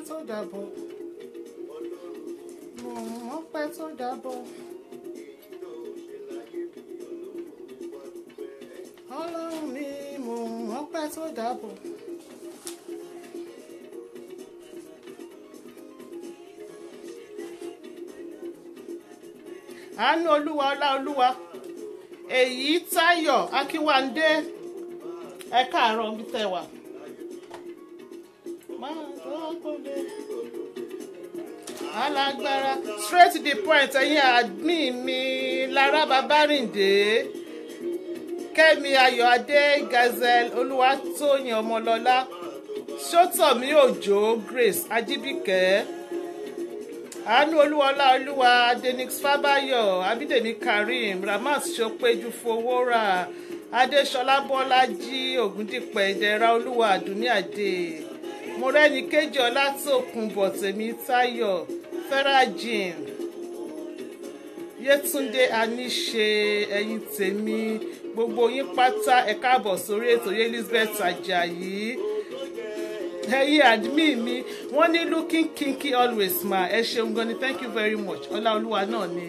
tó dàbọ̀. Mo mọ̀ pé tó dàbọ̀. Ọlọ́run mi, mo mọ̀ pé tó dàbọ̀. Àánú Olúwa, ọlá Olúwa. Èyí Táyọ̀ Akínwándé, ẹ káàárọ̀ bí tẹ́ wà. Alágbára, straight to the point, ẹ̀yin admin mi Lára Babárìndé, Kẹ́mi Ayọ̀adé, Gazelle Olúwatóyìn Ọmọlọ́lá, Ṣótọ̀mí Òjó, Grace Ajíbíkẹ́, Àánú Olúwa, ọlá Olúwa, Adenix Fábáyọ̀, Abídèmí Karim, Ramat Ṣọpẹ́jú Fowórà, Adéṣọlá Bọ́lájí, Ògúndípẹ̀, Ìdẹ̀ra Olúwa, Àdúní Àdé, Mọ́rẹ́níkejì Ọlátòkunbọ̀, Tèmi Táyọ̀, Ferajin, Yétúndé Aníṣe, ẹ̀yin tèmi gbogbo yín pátá ẹ káàbọ̀ sórí ètò Elizabeth Ajayi. Ẹ̀yin admin mi wọ́n ní looking kinky always ma, ẹ ṣeun gan ni, thank you very much. Ọláolúwa náà ni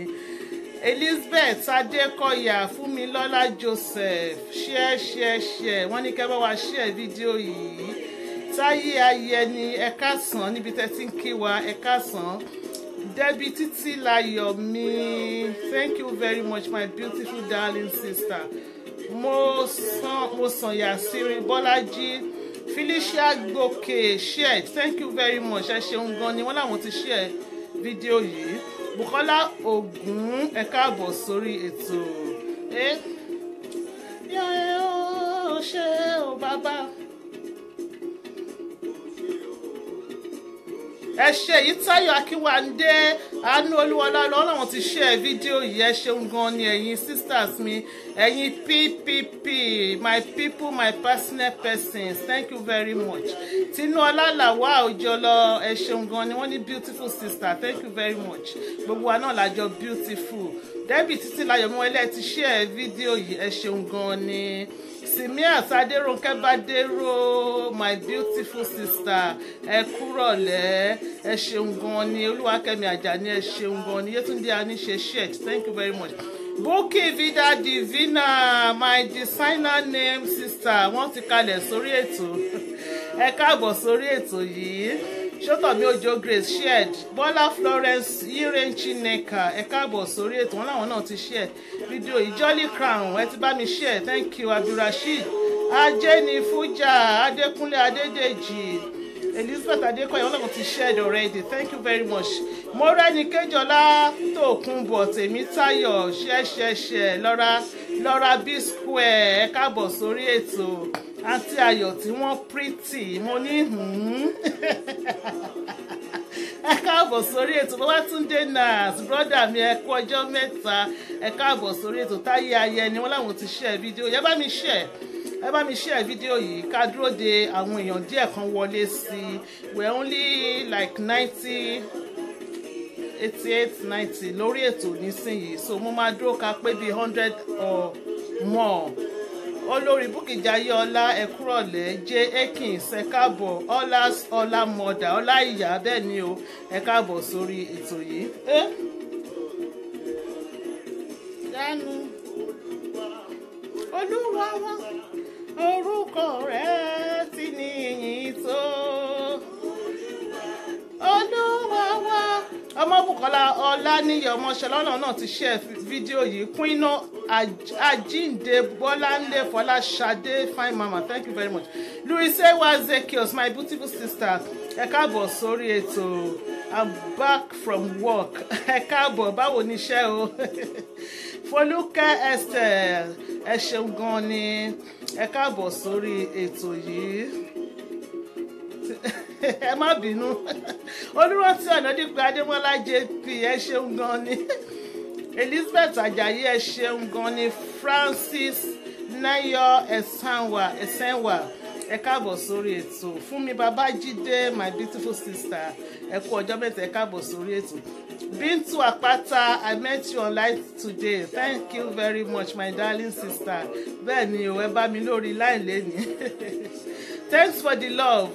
Elizabeth Adékọ̀yà, Fúnmilọ́lá Joseph, share wọ́n ní kẹ́ bá wa share fídíò yìí. Táyé Ayẹni, ẹ káàsán níbi tẹ́ ti ń kí wa, ẹ káàsán. Debbie Títílayọ̀mí, thank you very much my beautiful darling sister. Mo sàn Yàsírí Bọ́lájí, Felicia Gòkè shared, thank you very much. Ẹ ṣeun gan ni wọ́n láwọn ti share fídíò yìí. Bùkọ́lá Ògún, ẹ káàbọ̀ sórí ètò. Yóò ṣe o bàbá. Ẹ ṣé yìí Táyọ̀ Akínwándé, Àánú Olúwọlá lọ́wọ́n ti share fídíò yìí, ẹ ṣeun gan ni ẹ̀yin sisters mi, ẹ̀yin PPP, my people, my personal persons, thank you very much. Tinúọlá Làwá Òjọlọ, ẹ ṣeun gan ni wọ́n ní beautiful sister, thank you very much. Gbogbo wa náà lájọ beautiful. Debbie Títílayọ̀mí ẹlẹ́ ti share fídíò yìí, ẹ ṣeun gan ni. Simiat Adérónkẹ́ Bádéró, my beautiful sister, ẹ kúrọ̀lẹ́, ẹ ṣeun gan ni. Olúwakẹ́mi Àjàní, ẹ ṣeun gan ni. Yétúndé Aníṣe shared, thank you very much. Bukky Vida Divina, my designer name sister, wọ́n ti kalẹ̀ sórí ètò. Ẹ káàbọ̀ sórí ètò yìí. Ṣótọ̀mí Òjó Grace shared. Bọ́lá Florence Yíren Chineka, ẹ káàbọ̀ sórí ètò. Wọ́n láwọn náà ti share fídíò yìí. Jolly Crown, ẹ ti bá mi share, thank you. Abdulrasheed Ajeni Fuja, Adékúnlé Adédèjì, Elizabeth Adékọ̀yà, wọ́n láwọn ti shared already, thank you very much. Mọ́rẹ́níkejì Ọlátòkunbọ̀, Tèmi Táyọ̀, share. Lọ́ra B Square, ẹ káàbọ̀ sórí ètò. Àǹtí Ayọ̀ tí wọ́n pretty, mo ní ẹ káàbọ̀ sórí ètò. Babátúndé Nas, brother mi, ẹ kú ọjọ́ mẹ́ta, ẹ káàbọ̀ sórí ètò. Táyé Ayẹni, wọ́n láwọn ti share fídíò. Ẹ bá mi share fídíò yìí ká dúró de àwọn èèyàn díẹ̀ kan wọlé sí i. We're only like 90, 88, 90 lórí ètò nísìnyìí, so mo máa dúró ká pé bíi 100 or more. Olórí Bukky Jayéọlá, ẹ kúrọ̀lẹ́. J Akins, ẹ káàbọ̀. Ọlá mọ̀dà, ọlá ìyá, bẹ́ẹ̀ ni o, ẹ káàbọ̀ sórí ètò yìí. Dánú Olúwa wa, orúkọ rẹ̀ ti níyìn tó. Olúwa wa. Ọmọ Bùkọ́lá Ọláníyì Ọmọṣọlá náà ti share fídíò yìí. Queen Ajinde Bọ́láńlé Fọláṣadé, fine mama, thank you very much. Louise Ezekiel, my beautiful sister, ẹ káàbọ̀ sórí ètò. I'm back from work. Ẹ káàbọ̀, báwo ni iṣẹ́ o? Folúkẹ́ Esther, ẹ ṣeun gan ni, ẹ káàbọ̀ sórí ètò yìí. Ẹ má bínú. Olúrántí Ọ̀nàdípẹ̀ Adémọ́lá JP, ẹ ṣeun gan ni. Elizabeth Ajayi, ẹ ṣeun gan ni. Francis Nayo Ẹ̀sánwà, ẹ káàbọ̀ sórí ètò. Fúnmi Babájídé, my beautiful sister, ẹ kú ọjọ́ mẹ́ta, ẹ káàbọ̀ sórí ètò. Bintu Àpáta, I met you online today, thank you very much my darling sister. Bẹ́ẹ̀ ni o, ẹ bá mi lórí line lẹ́ni. Thanks for the love,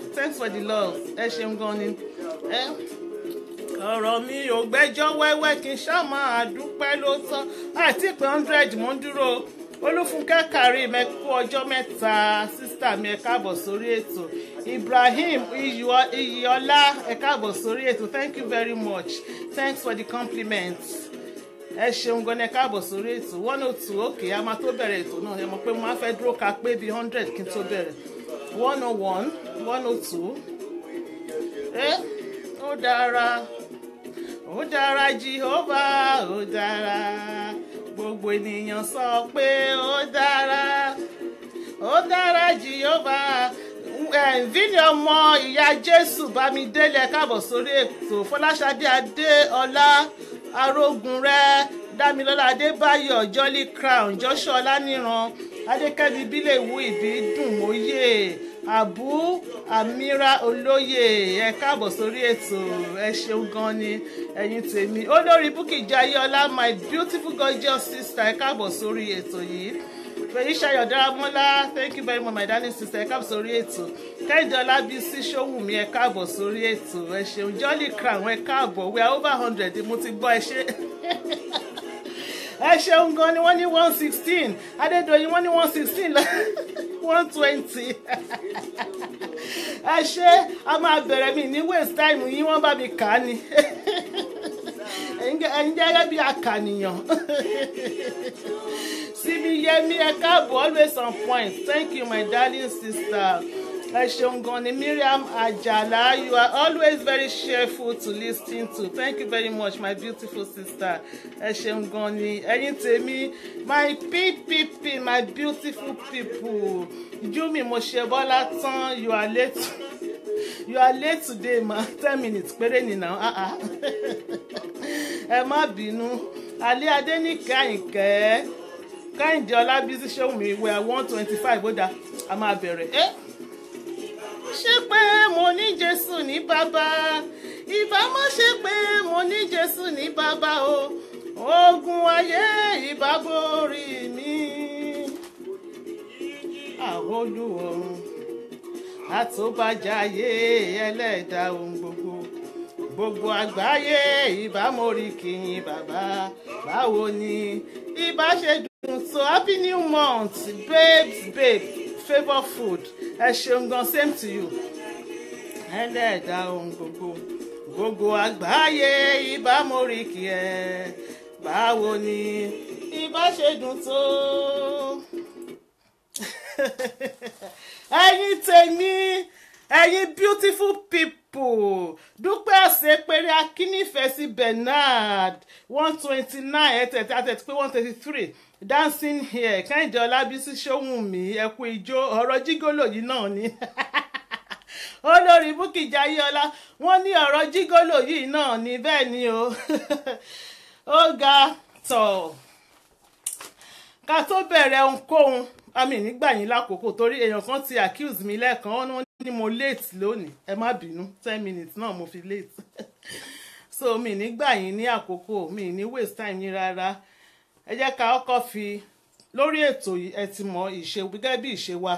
ẹ ṣeun gan ni. ọ̀rọ̀ mi ò gbẹ́jọ́ wẹ́wẹ́ kí n ṣá máa dúpẹ́ ló tán àti pé 100 mo ń dúró Olúfúnkẹ́ Karim ẹ kú ọjọ́ mẹ́ta sísítà mi ẹ káàbọ̀ sórí ètò Ibrahim Iyọlá ẹ káàbọ̀ sórí ètò thank you very much thanks for the compliments ẹ ṣeun gan ni ẹ káàbọ̀ sórí ètò 102 òkè a máa tó bẹ̀rẹ̀ ètò náà ẹ mọ̀ pé mo máa fẹ́ dúró ka pé bíi 100 kí n tó bẹ̀rẹ̀ 101 102 ó dára Jehovah ó dára gbogbo ènìyàn sọ pé ó dára Jehovah Vini ọmọ ìyá Jésù Bámidélé káàbọ̀ sórí ètò Fọláṣadé Adéọlá Arógunrẹ́ Dámilọ́lá Adébáyọ̀ Jolly Crown Joshua Ọláníran Adékẹ́mi Bílẹ̀wú Ìbídùn Mòye Àbú Àmírà Olóyè ẹ káàbọ̀ sórí ètò ẹ ṣeun gan ni ẹ̀yin tèmi olórí Búkì Jayéọlá my beautiful gorgeous sister ẹ káàbọ̀ sórí ètò yìí Fèyíṣayọ̀ Dáramọ́lá thank you very much my darling sister ẹ káàbọ̀ sórí ètò Kẹ́hìndé Ọlábísí Ṣówùmí ẹ káàbọ̀ sórí ètò ẹ ṣeun Jolly Crown ẹ káàbọ̀ we are over 100 mo ti gbọ́ ẹ ṣe ẹ ṣeun gan ni wọ́n ní 116 Adédoyin wọ́n ní 116 120 ẹ ṣe a máa bẹ̀rẹ̀ mi ní waste time yín wọ́n bá mi kà á ni ẹ̀yin gẹ́gẹ́ bí akànìyàn Síbi Yẹmí ẹ káàbọ̀ always on point thank you my darling sister ẹ ṣeun gan ni Miriam Ajala you are always very cheerful to listen to thank you very much my beautiful sister ẹ ṣeun gan ni ẹ̀yin tèmi my PPP my beautiful people Júmi Mọ̀ṣẹ́bọ́lá tán you are late today ma 10 minutes péré ni now ẹ má bínú Alẹ́ Adéníkẹ́ Àyìnkẹ́ Kẹ́hìndé Ọlábísí Ṣówùmí we are 125 ó dá a máa bẹ̀rẹ̀ ṣé pé mo ní Jésù ní bàbá ìbá má ṣe pé mo ní Jésù ní bàbá o ogun ayé ìbá borí mi àwọn olúwọ̀run àtòbájáyé ẹlẹ́dàá ohun gbogbo àgbáyé ìbá mórí kìyìn bàbá báwo ni ìbá ṣe dùn so happy new month babe favour food ẹ ṣeun gan same to you ẹlẹ́dàá ohun gbogbo àgbáyé ìbá mórí kì ẹ́ báwo ni ìbá ṣe dùn tó ẹ̀yin tèmi ẹ̀yin beautiful people Dúpẹ́ Àṣepéré Akínífẹ̀sí Bernard 129 ẹ̀tẹ̀tẹ̀ pé 133 dancing here Kẹ́hìndé Ọlábísí Ṣówùmí ẹ̀kú ijó ọ̀rọ̀ jígólò yìí náà ni olórí Búkì Jayéọlá wọ́n ní ọ̀rọ̀ jígólò yìí náà ni bẹ́ẹ̀ ni o ó ga tọ̀ ká tó bẹ̀rẹ̀ ohunkóhun àmì nígbà yín lákòókò torí èèyàn kan ti accuse mi lẹ́ẹ̀kan wọ́n ní mo late lónìí ẹ má bínú 10 minutes náà mo fi late so mi nígbà yín ní àkókò mi ní waste time yín rárá ẹ jẹ́ ká kọ́kọ́ fi lórí ètò yìí ẹ ti mọ ìṣe gẹ́gẹ́ bí ìṣe wa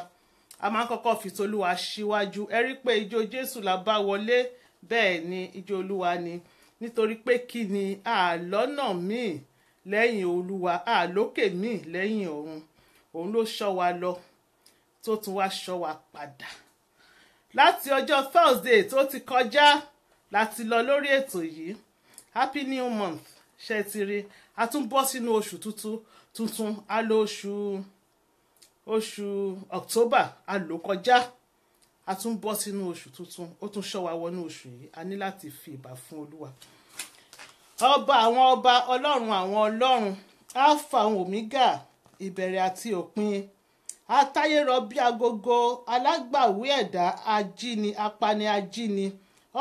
a máa ń kọ́kọ́ fi tolúwa síwájú ẹ rí pé ijó Jésù la bá wọlé bẹ́ẹ̀ ni ijó Olúwa ni nítorí pé kí ni àlọ́nà míì lẹ́yìn Olúwa àlókè míì lẹ́yìn ọ̀run òun ló ṣọ́ wa lọ tó tún wá ṣọ́ wa padà láti ọjọ́ Thursday tó ti kọjá láti lọ lórí ètò yìí happy new month ṣe ti rí a tún bọ́ sínú oṣù tuntun a lò oṣù October a lò kọjá a tún bọ́ sínú oṣù tuntun ó tún ṣọ́ wa wọnú oṣù yìí a ní láti fi ìbà fún Olúwa ọba àwọn ọba ọlọ́run àwọn ọlọ́run alpha omega ìbẹ̀rẹ̀ àti òpin atáyérọbí agogo alágbàwí ẹ̀dá ajíni apani ajíni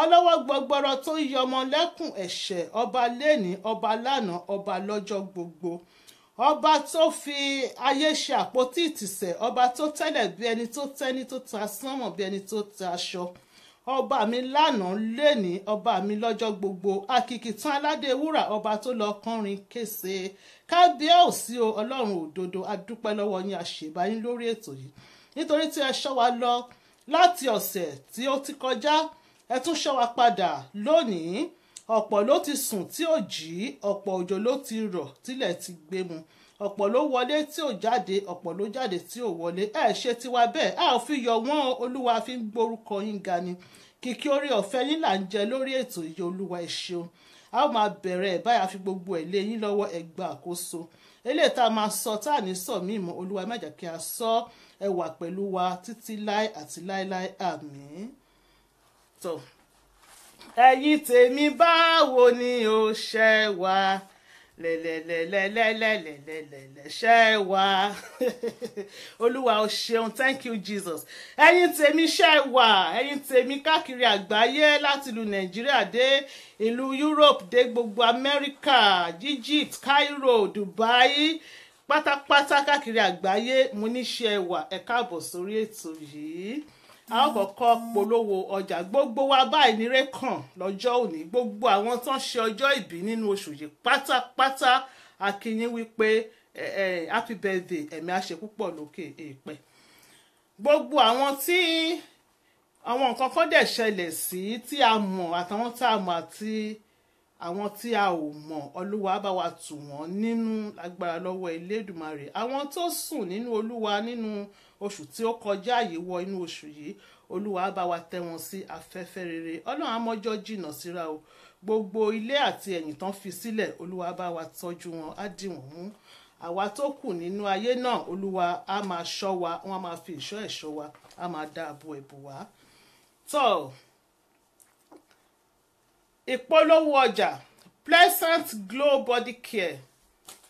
ọlọ́wọ́ gbọgbọrọ tó yọ ọmọ lẹ́kùn ẹ̀ṣẹ̀ ọba lẹ́ni ọba lánàá ọba lọ́jọ́ gbogbo ọba tó fi ayé ṣe àpótí ìtìsẹ̀ ọba tó tẹ́lẹ̀ bí ẹni tó tẹ́ni tó ta sánmọ̀ bí ẹni tó ta aṣọ ọba mi lánàá lẹ́ni ọba mi lọ́jọ́ gbogbo akìkìtàn aládé wúrà ọba tó lọ kọrin kése kábíyèsí o ọlọ́run òdodo adúpẹ́ lọ́wọ́ yín àṣèbáyín lórí ètò yìí nítorí tí ẹ ṣọ́ wa lọ láti ọ̀sẹ̀ tí ó ti kọjá ẹ tún ṣọ́ wa padà lónìí. Ọ̀pọ̀ ló ti sùn tí ò jí, ọ̀pọ̀ òjò ló ti rọ̀ tílẹ̀ ti gbé mu, ọ̀pọ̀ ló wọlé tí ò jáde, ọ̀pọ̀ ló jáde tí ò wọlé. Ẹ ṣe tiwa bẹ́ẹ̀, a ò fi yọ wọ́n, Olúwa fi ń gbórúkọ yín ga ni. Kìkì orí ọ̀fẹ́ yín là ń jẹ lórí ètò yìí, Olúwa ẹ ṣeun. A ó máa bẹ̀rẹ̀ ẹ̀ báyà fi gbogbo ẹ̀ lé yín lọ́wọ́, ẹ gba àkóso. Eléyìí tá a máa sọ tá à ní sọ mí mọ́, Olúwa má jẹ́ kí a sọ, ẹ wà pẹ̀lú wa títí láé àti láéláé, àmín. So, ẹ̀yin tèmi báwo ni o ṣe wà? Lẹ́lẹ́lẹ́lẹ́lẹ́lẹ́lẹ́lẹ́ ṣe wà. Olúwa o ṣeun, thank you Jesus. Ẹ̀yin tèmi ṣe wà, ẹ̀yin tèmi káàkiri àgbáyé láti ìlú Nàìjíríà dé ìlú Europe dé gbogbo Amẹ́ríkà, Egypt, Cairo, Dubai, pátápátá káàkiri àgbáyé mo ní ṣe wà. Ẹ káàbọ̀ sórí ètò yìí. A ó kọ́kọ́ polówó ọjà. Gbogbo wa báyìí nírè kàn lọ́jọ́ òní. Gbogbo àwọn tó ń ṣe ọjọ́ ìbí nínú oṣù yìí pátápátá a kí yín wípé happy birthday, ẹ̀mí á ṣe púpọ̀ lókè èèpẹ̀. Gbogbo àwọn tí àwọn nǹkan kan dẹ̀ ṣẹlẹ̀ sí tí a mọ̀ àtàwọn tá a mọ̀ àti àwọn tí a ò mọ̀, Olúwa bá wa tù wọ́n nínú lágbára lọ́wọ́ Elédùmarè. Àwọn tó sùn nínú Olúwa nínú oṣù tí ó kọjá yìí wọ inú oṣù yìí, Olúwa bá wa tẹ́ wọn sí afẹ́fẹ́ rere. Ọlọ́run á mọ́jọ́ jìnnà síra o. Gbogbo ilé àti ẹ̀yìn tán fi sílẹ̀, Olúwa bá wa tọ́jú wọn, á dì wọ́n mú. Àwa tó kù nínú ayé náà, Olúwa á máa ṣọ́ wa, wọ́n á máa fi ìṣọ́ ẹ̀ ṣọ́ wa, á máa dáàbò ẹ̀bù wá. So, ìpolówó ọjà Pleasant Glow Body Care.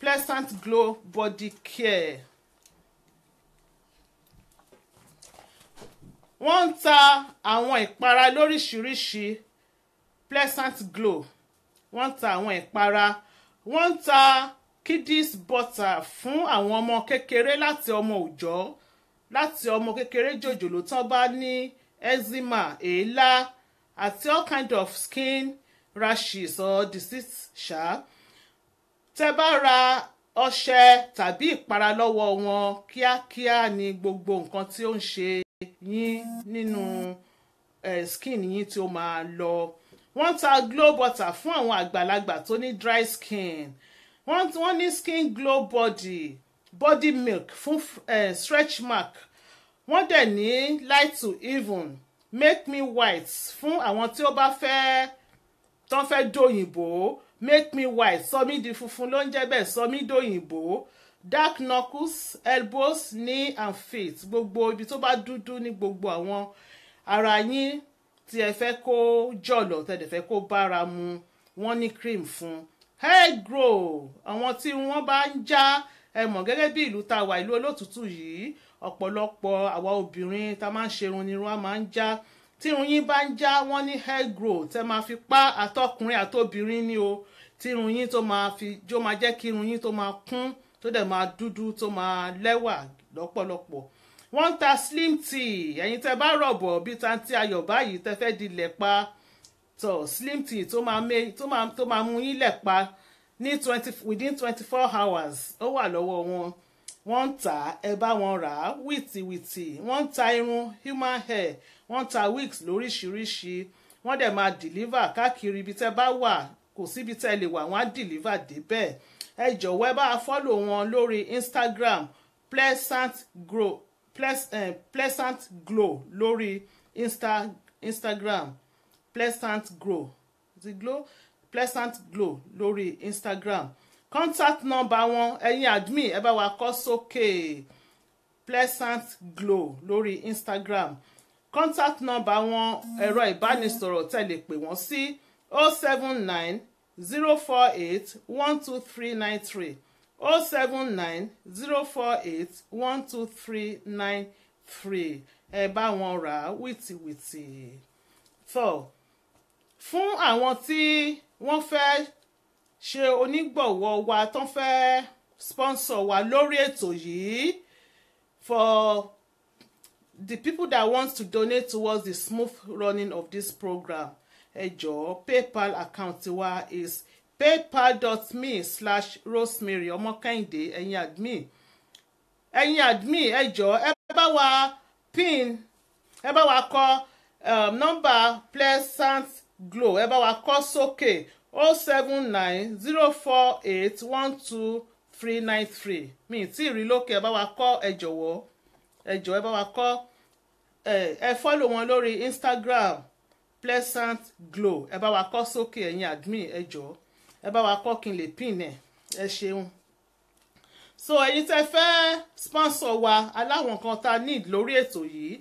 Pleasant Glow Body Care. Wọ́n ń ta àwọn ìpara lóríṣiríṣi. Pleasant Glow. Wọ́n ń ta àwọn ìpara. Wọ́n ń ta kiddies butter fún àwọn ọmọ kékeré láti ọmọ òòjọ́, láti ọmọ kékeré jòjòló tán bá ní eczema, èélá àti all kind of skin rashes or disease ṣá. Tẹ́ bá ra ọṣẹ tàbí ìpara lọ́wọ́ wọn, kíákíá ni gbogbo nǹkan tí ó ń ṣe yín nínú skin yín tí ó máa lọ. Wọ́n ta glow butter fún àwọn àgbàlagbà tó ní dry skin. Wọ́n ní skin glow body milk fún stretch mark. Wọ́n dẹ̀ ní light to even make me white fún àwọn tí ó bá fẹ́ tán fẹ́ dòyìnbó. Make me white, sọ mí di funfun ló ń jẹ́ bẹ́ẹ̀, sọ mí dòyìnbó. Dark knuckles, elbows, knee and feet. Gbogbo ibi tó bá dúdú ní gbogbo àwọn ara yín tí ẹ fẹ́ kó jọ̀lọ̀, tẹ́ dẹ̀ fẹ́ kó bára mu, wọ́n ní cream fún. Hair grow, àwọn tí wọ́n bá ń já, ẹ mọ̀ gẹ́gẹ́ bí ìlú ta wà, ìlú olótùtù yìí, ọ̀pọ̀lọpọ̀ àwa obìnrin tá máa ń ṣerun ni irun wa máa ń já. Tí irun yín bá ń já, wọ́n ní hair grow, tẹ́ máa fi pa àtọkùnrin àtobìnrin ni o. Tí irun yín tó máa jẹ́ kí irun yín tó máa kún, tó dẹ̀ máa dúdú, tó máa lẹ́wà lọ́pọ̀lọpọ̀. Wọ́n ń ta slim tea, ẹ̀yin tẹ́ bá rọ̀bọ̀ bí tanti ayọ̀ báyìí tẹ́ fẹ́ di lẹ̀pa. So slim tea tó máa mú yín lẹ̀pa ní within 24 hours, ó wà lọ́wọ́ wọn. Wọ́n ń tà, ẹ bá wọn rà á wìtìwìtì. Wọ́n ń ta irun human hair, wọ́n ń ta wigs lóríṣiríṣi. Wọ́n dẹ̀ máa deliver káàkiri ibi tẹ́ bá wà, kò síbi tẹ́ lè wà, wọ́n á deliver débẹ̀. Ẹ jọ̀wọ́ ẹ bá a follow wọn lórí Instagram Pleasant Glow lórí Instagram Pleasant Glow. Pleasant Glow lórí Instagram. Contact number wọn, ẹ̀yin admin ẹ bá wa kọ sókè. Pleasant Glow lórí Instagram. Contact number wọn, ẹ̀rọ ìbánisọ̀rọ̀ tẹ́ lè pè wọ́n sí 079 048 12393 079 048 12393. Ẹ bá wọn rà á wìtìwìtì. So, fún àwọn tí wọ́n fẹ́ ṣe onígbọ̀wọ́ wa tán fẹ́ sponsor wa lórí ètò yìí, for the people that want to donate towards the smooth running of this program, ẹ jọ̀ọ́ PayPal account wa is paypal.me/Rosemary Ọmọkẹ́hìndé. Ẹ̀yin admin ẹ jọ̀ọ́ ẹ bá wa pin, ẹ bá wa kọ nọ́mbà Pleasant Glow ẹ bá wa kọ sókè 07904812393 mi tí ì rí lókè ẹ bá wa kọ ẹ jọ̀wọ́ ẹ bá wa kọ ẹ follow wọn lórí Instagram Pleasant Glow ẹ bá wa kọ sókè ẹ̀yin admin ẹ jọ̀ọ́ ẹ bá wa kọ kí n lè pin ẹ ṣeun. So ẹ̀yin tẹ́ fẹ́ sponsor wa aláwọn kan tá need lórí ètò yìí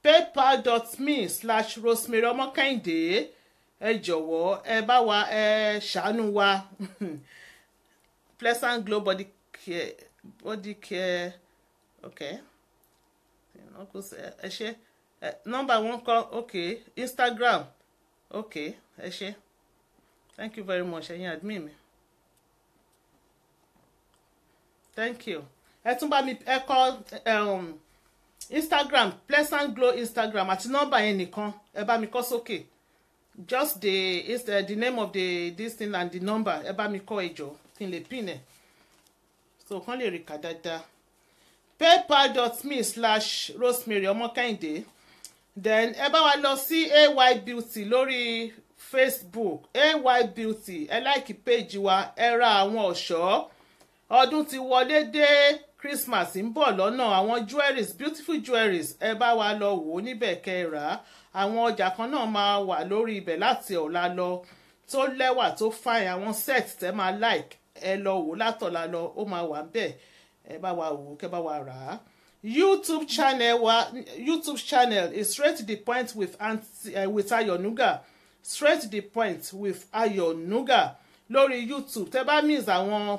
paypal.me/Rosemary Ọmọkẹ́hìndé ẹ jọ̀wọ́ ẹ bá wa ẹ ṣàánú wa Pleasant Glow body care okay ẹ ṣe nọ́mbà wọn kọ okay Instagram okay ẹ ṣe thank you very much ẹ̀yin admin mi thank you ẹ tún bá mi ẹ kọ Instagram Pleasant Glow Instagram àti nọ́mbà yẹn nìkan ẹ bá mi kọ sókè just the name of this thing and the number ẹ bá mi kọ ẹjọ kí n lè pin ẹ so kàn lè rí ká dáadáa paypal.me/Rosemary Ọmọkẹ́hìndé then ẹ bá wa lọ sí AY Beauty lórí Facebook AY Beauty ẹ like page wa ẹ ra àwọn ọ̀ṣọ́ ọdún ti wọlé dé Christmas ń bọ̀ lọ́nà àwọn jewelries beautiful jewelries ẹ bá wa lọ wò ó níbẹ̀ kẹ́ra àwọn ọjà kan náà máa wà lórí ibẹ̀ láti ọ̀la lọ tó lẹ́wà tó fine àwọn set tẹ́ máa like ẹ lọ wò látọ̀la lọ ó máa wà bẹ́ẹ̀ ẹ bá wa wò ó kẹ́ bá wa rà á. YouTube channel is straight to the point with Ayonuga straight to the point with Ayonuga lórí YouTube tẹ́ bá miss àwọn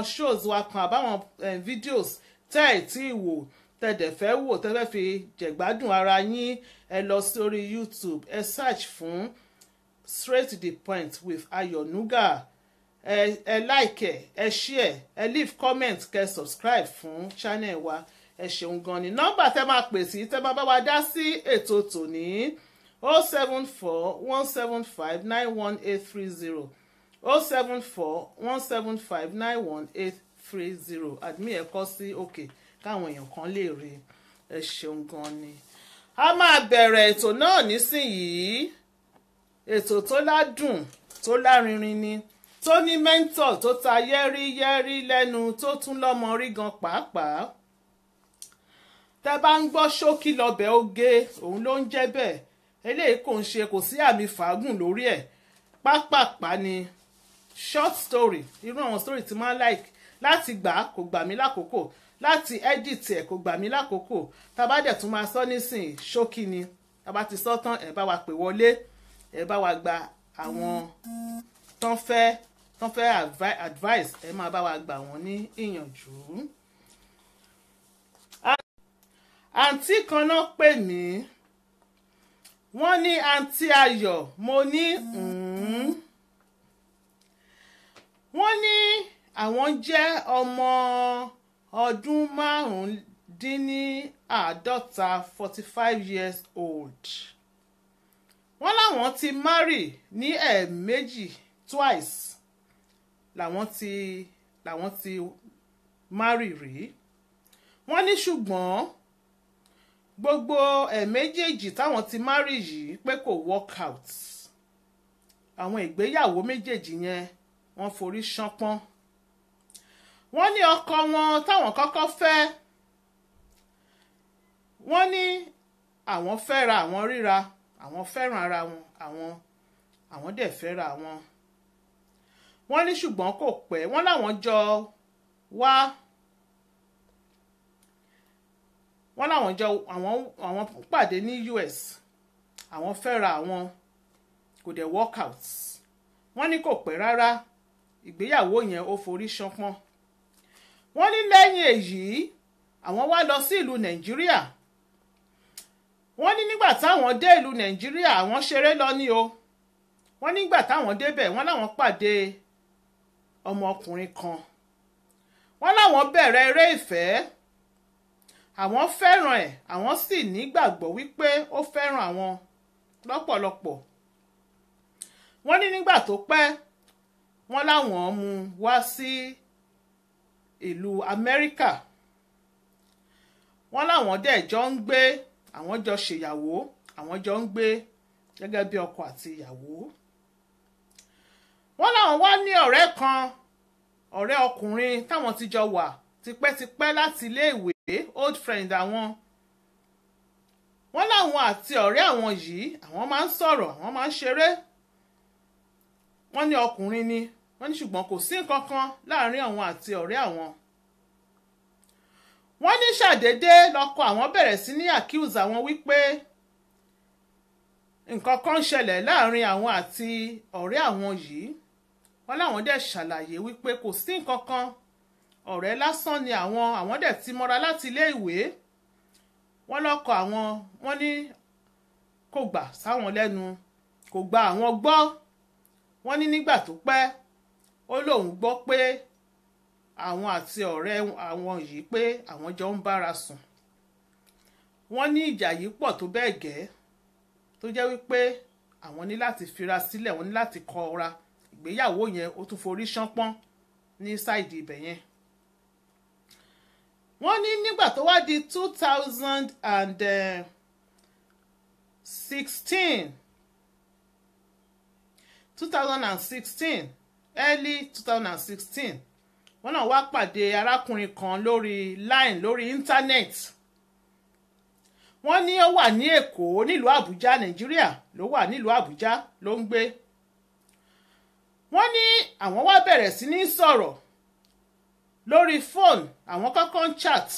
shows wa kan àbáwọn videos tẹ́ ẹ̀ tí wò tẹ́ dẹ̀ fẹ́ wò tẹ́ fẹ́ fi jẹ̀gbádùn ara yín ẹ lọ sórí YouTube ẹ search fún straight to the point with Ayonuga ẹ like ẹ share ẹ leave comment kẹ́ subscribe fún channel wa ẹ ṣeun gan ni nọ́mbà tẹ́ máa pè sí tẹ́ máa bá wa dá sí ètò tòní 074-175-91830 074-175-91830 admin ẹ kọ sí òkè káwọn èèyàn kan lè rí ẹ ṣeun gan ni. a máa bẹ̀rẹ̀ ètò náà nísìnyìí ètò tó ládùn tó lárinrin ni tó ní mẹ́ńtọ̀ tó ta yẹ́rìyẹ́rì lẹ́nu tó tún lọ́mọ rí gan pàápàá tẹ́ bá ń gbọ́ ṣókí lọ́bẹ̀ oge òun ló ń jẹ́ bẹ́ẹ̀ eléyìí kò ń ṣe kò sí àmì fàágùn lórí ẹ̀ pápápá ni short story irú àwọn story tí máa like láti gbà kò gbà mí lákòókò láti edit ẹ̀ kò gbà mí lákòókò tábà dẹ̀ tún máa sọ nísìnyí ṣókí ni tábà ti sọ tán ẹ bá wa pè wọlé ẹ bá wa gba àwọn tán fẹ́ advice ẹ máa bá wa gbà wọ́n ní ìyànjú. àǹtí kan náà pè mí wọ́n ní àǹtí Ayọ̀ mo ní wọ́n ní àwọn jẹ́ ọmọ ọdún 45 years old wọ́n láwọn ti marry ní ẹ̀ẹ̀mejì twice làwọn ti marry rí wọ́n ní ṣùgbọ́n gbogbo ẹ̀ẹ̀méjèèjì táwọn ti marry yìí pé kò work out àwọn ìgbéyàwó méjèèjì yẹn wọ́n forí ṣánpọ́n wọ́n ní ọkọ wọn táwọn kọ́kọ́ fẹ́ wọ́n ní àwọn fẹ́ra àwọn ríra àwọn fẹ́ràn ara wọn àwọn dẹ̀ fẹ́ra wọn wọ́n ní ṣùgbọ́n kò pẹ́ wọ́n láwọn jọ wá wọ́n láwọn jọ àwọn pàdé ní US àwọn fẹ́ra àwọn kò dẹ̀ work out wọ́n ní kò pẹ́ rárá ìgbéyàwó yẹn ó forí ṣánpọ́n wọ́n ní lẹ́yìn èyí àwọn wá lọ sí ìlú Nàìjíríà wọ́n ní nígbà táwọn dé ìlú Nàìjíríà àwọn ṣeré lọ ní o wọ́n nígbà táwọn débẹ̀ wọ́n láwọn pàdé ọmọkùnrin kan wọ́n láwọn bẹ̀rẹ̀ eré ìfẹ́ àwọn fẹ́ràn ẹ̀ àwọn sì nígbàgbọ́ wípé ó fẹ́ràn àwọn lọ́pọ̀lọpọ̀ wọ́n ní nígbà tó pẹ́ wọ́n láwọn mú wá sí ìlú Amẹ́ríkà wọ́n láwọn dẹ̀ jọ ń gbé àwọn jọ ṣèyàwó àwọn jọ ń gbé gẹ́gẹ́ bí ọkọ àti ìyàwó. wọ́n láwọn wá ní ọ̀rẹ́ kan, ọ̀rẹ́ ọkùnrin táwọn ti jọ wà tipẹ́tipẹ́ láti iléèwé, old friend àwọn. wọ́n láwọn àti ọ̀rẹ́ àwọn yìí àwọn máa ń sọ̀rọ̀, àwọn máa ń ṣeré. wọ́n ní ọkùnrin ni, wọ́n ní ṣùgbọ́n kò sí nǹkan kan láàrin àwọn àti ọ̀rẹ́ àwọn. wọ́n ní ṣàdédé lọ́kọ àwọn bẹ̀rẹ̀ sí ní accuse àwọn wípé nǹkan kan ń ṣẹlẹ̀ láàrin àwọn àti ọ̀rẹ́ àwọn yìí. wọ́n láwọn dẹ̀ ṣàlàyé wípé kò sí nǹkan kan, ọ̀rẹ́ lásán ni àwọn dẹ̀ ti mọ́ra láti ilé ìwé. wọ́n lọ́kọ àwọn, wọ́n ní kò gbà sáwọn lẹ́nu, kò gba àwọn gbọ́. wọ́n ní nígbà tó pẹ́ ó lóun gbọ́ pé àwọn àti ọ̀rẹ́ àwọn yìí pé àwọn jọ ń bára sùn. wọ́n ní ìjà yìí pọ̀ tó bẹ́ẹ̀ gẹ́ tó jẹ́ wípé àwọn ní láti fira sílẹ̀, wọ́n ní láti kọra ìgbéyàwó yẹn, ó tún forí ṣánpọ́n ní sáìdì ibẹ̀ yẹn. wọ́n ní nígbà tó wá di 2016 early 2016 wọ́n náà wá pàdé arákùnrin kan lórí line lórí internet. wọ́n ní ó wà ní Èkó nílùú Àbújá, Nàìjíríà ló wà nílùú Àbújá ló ń gbé. wọ́n ní àwọn wá bẹ̀rẹ̀ sí ní sọ̀rọ̀ lórí fóònù, àwọn kọ́kọ́ ń chat.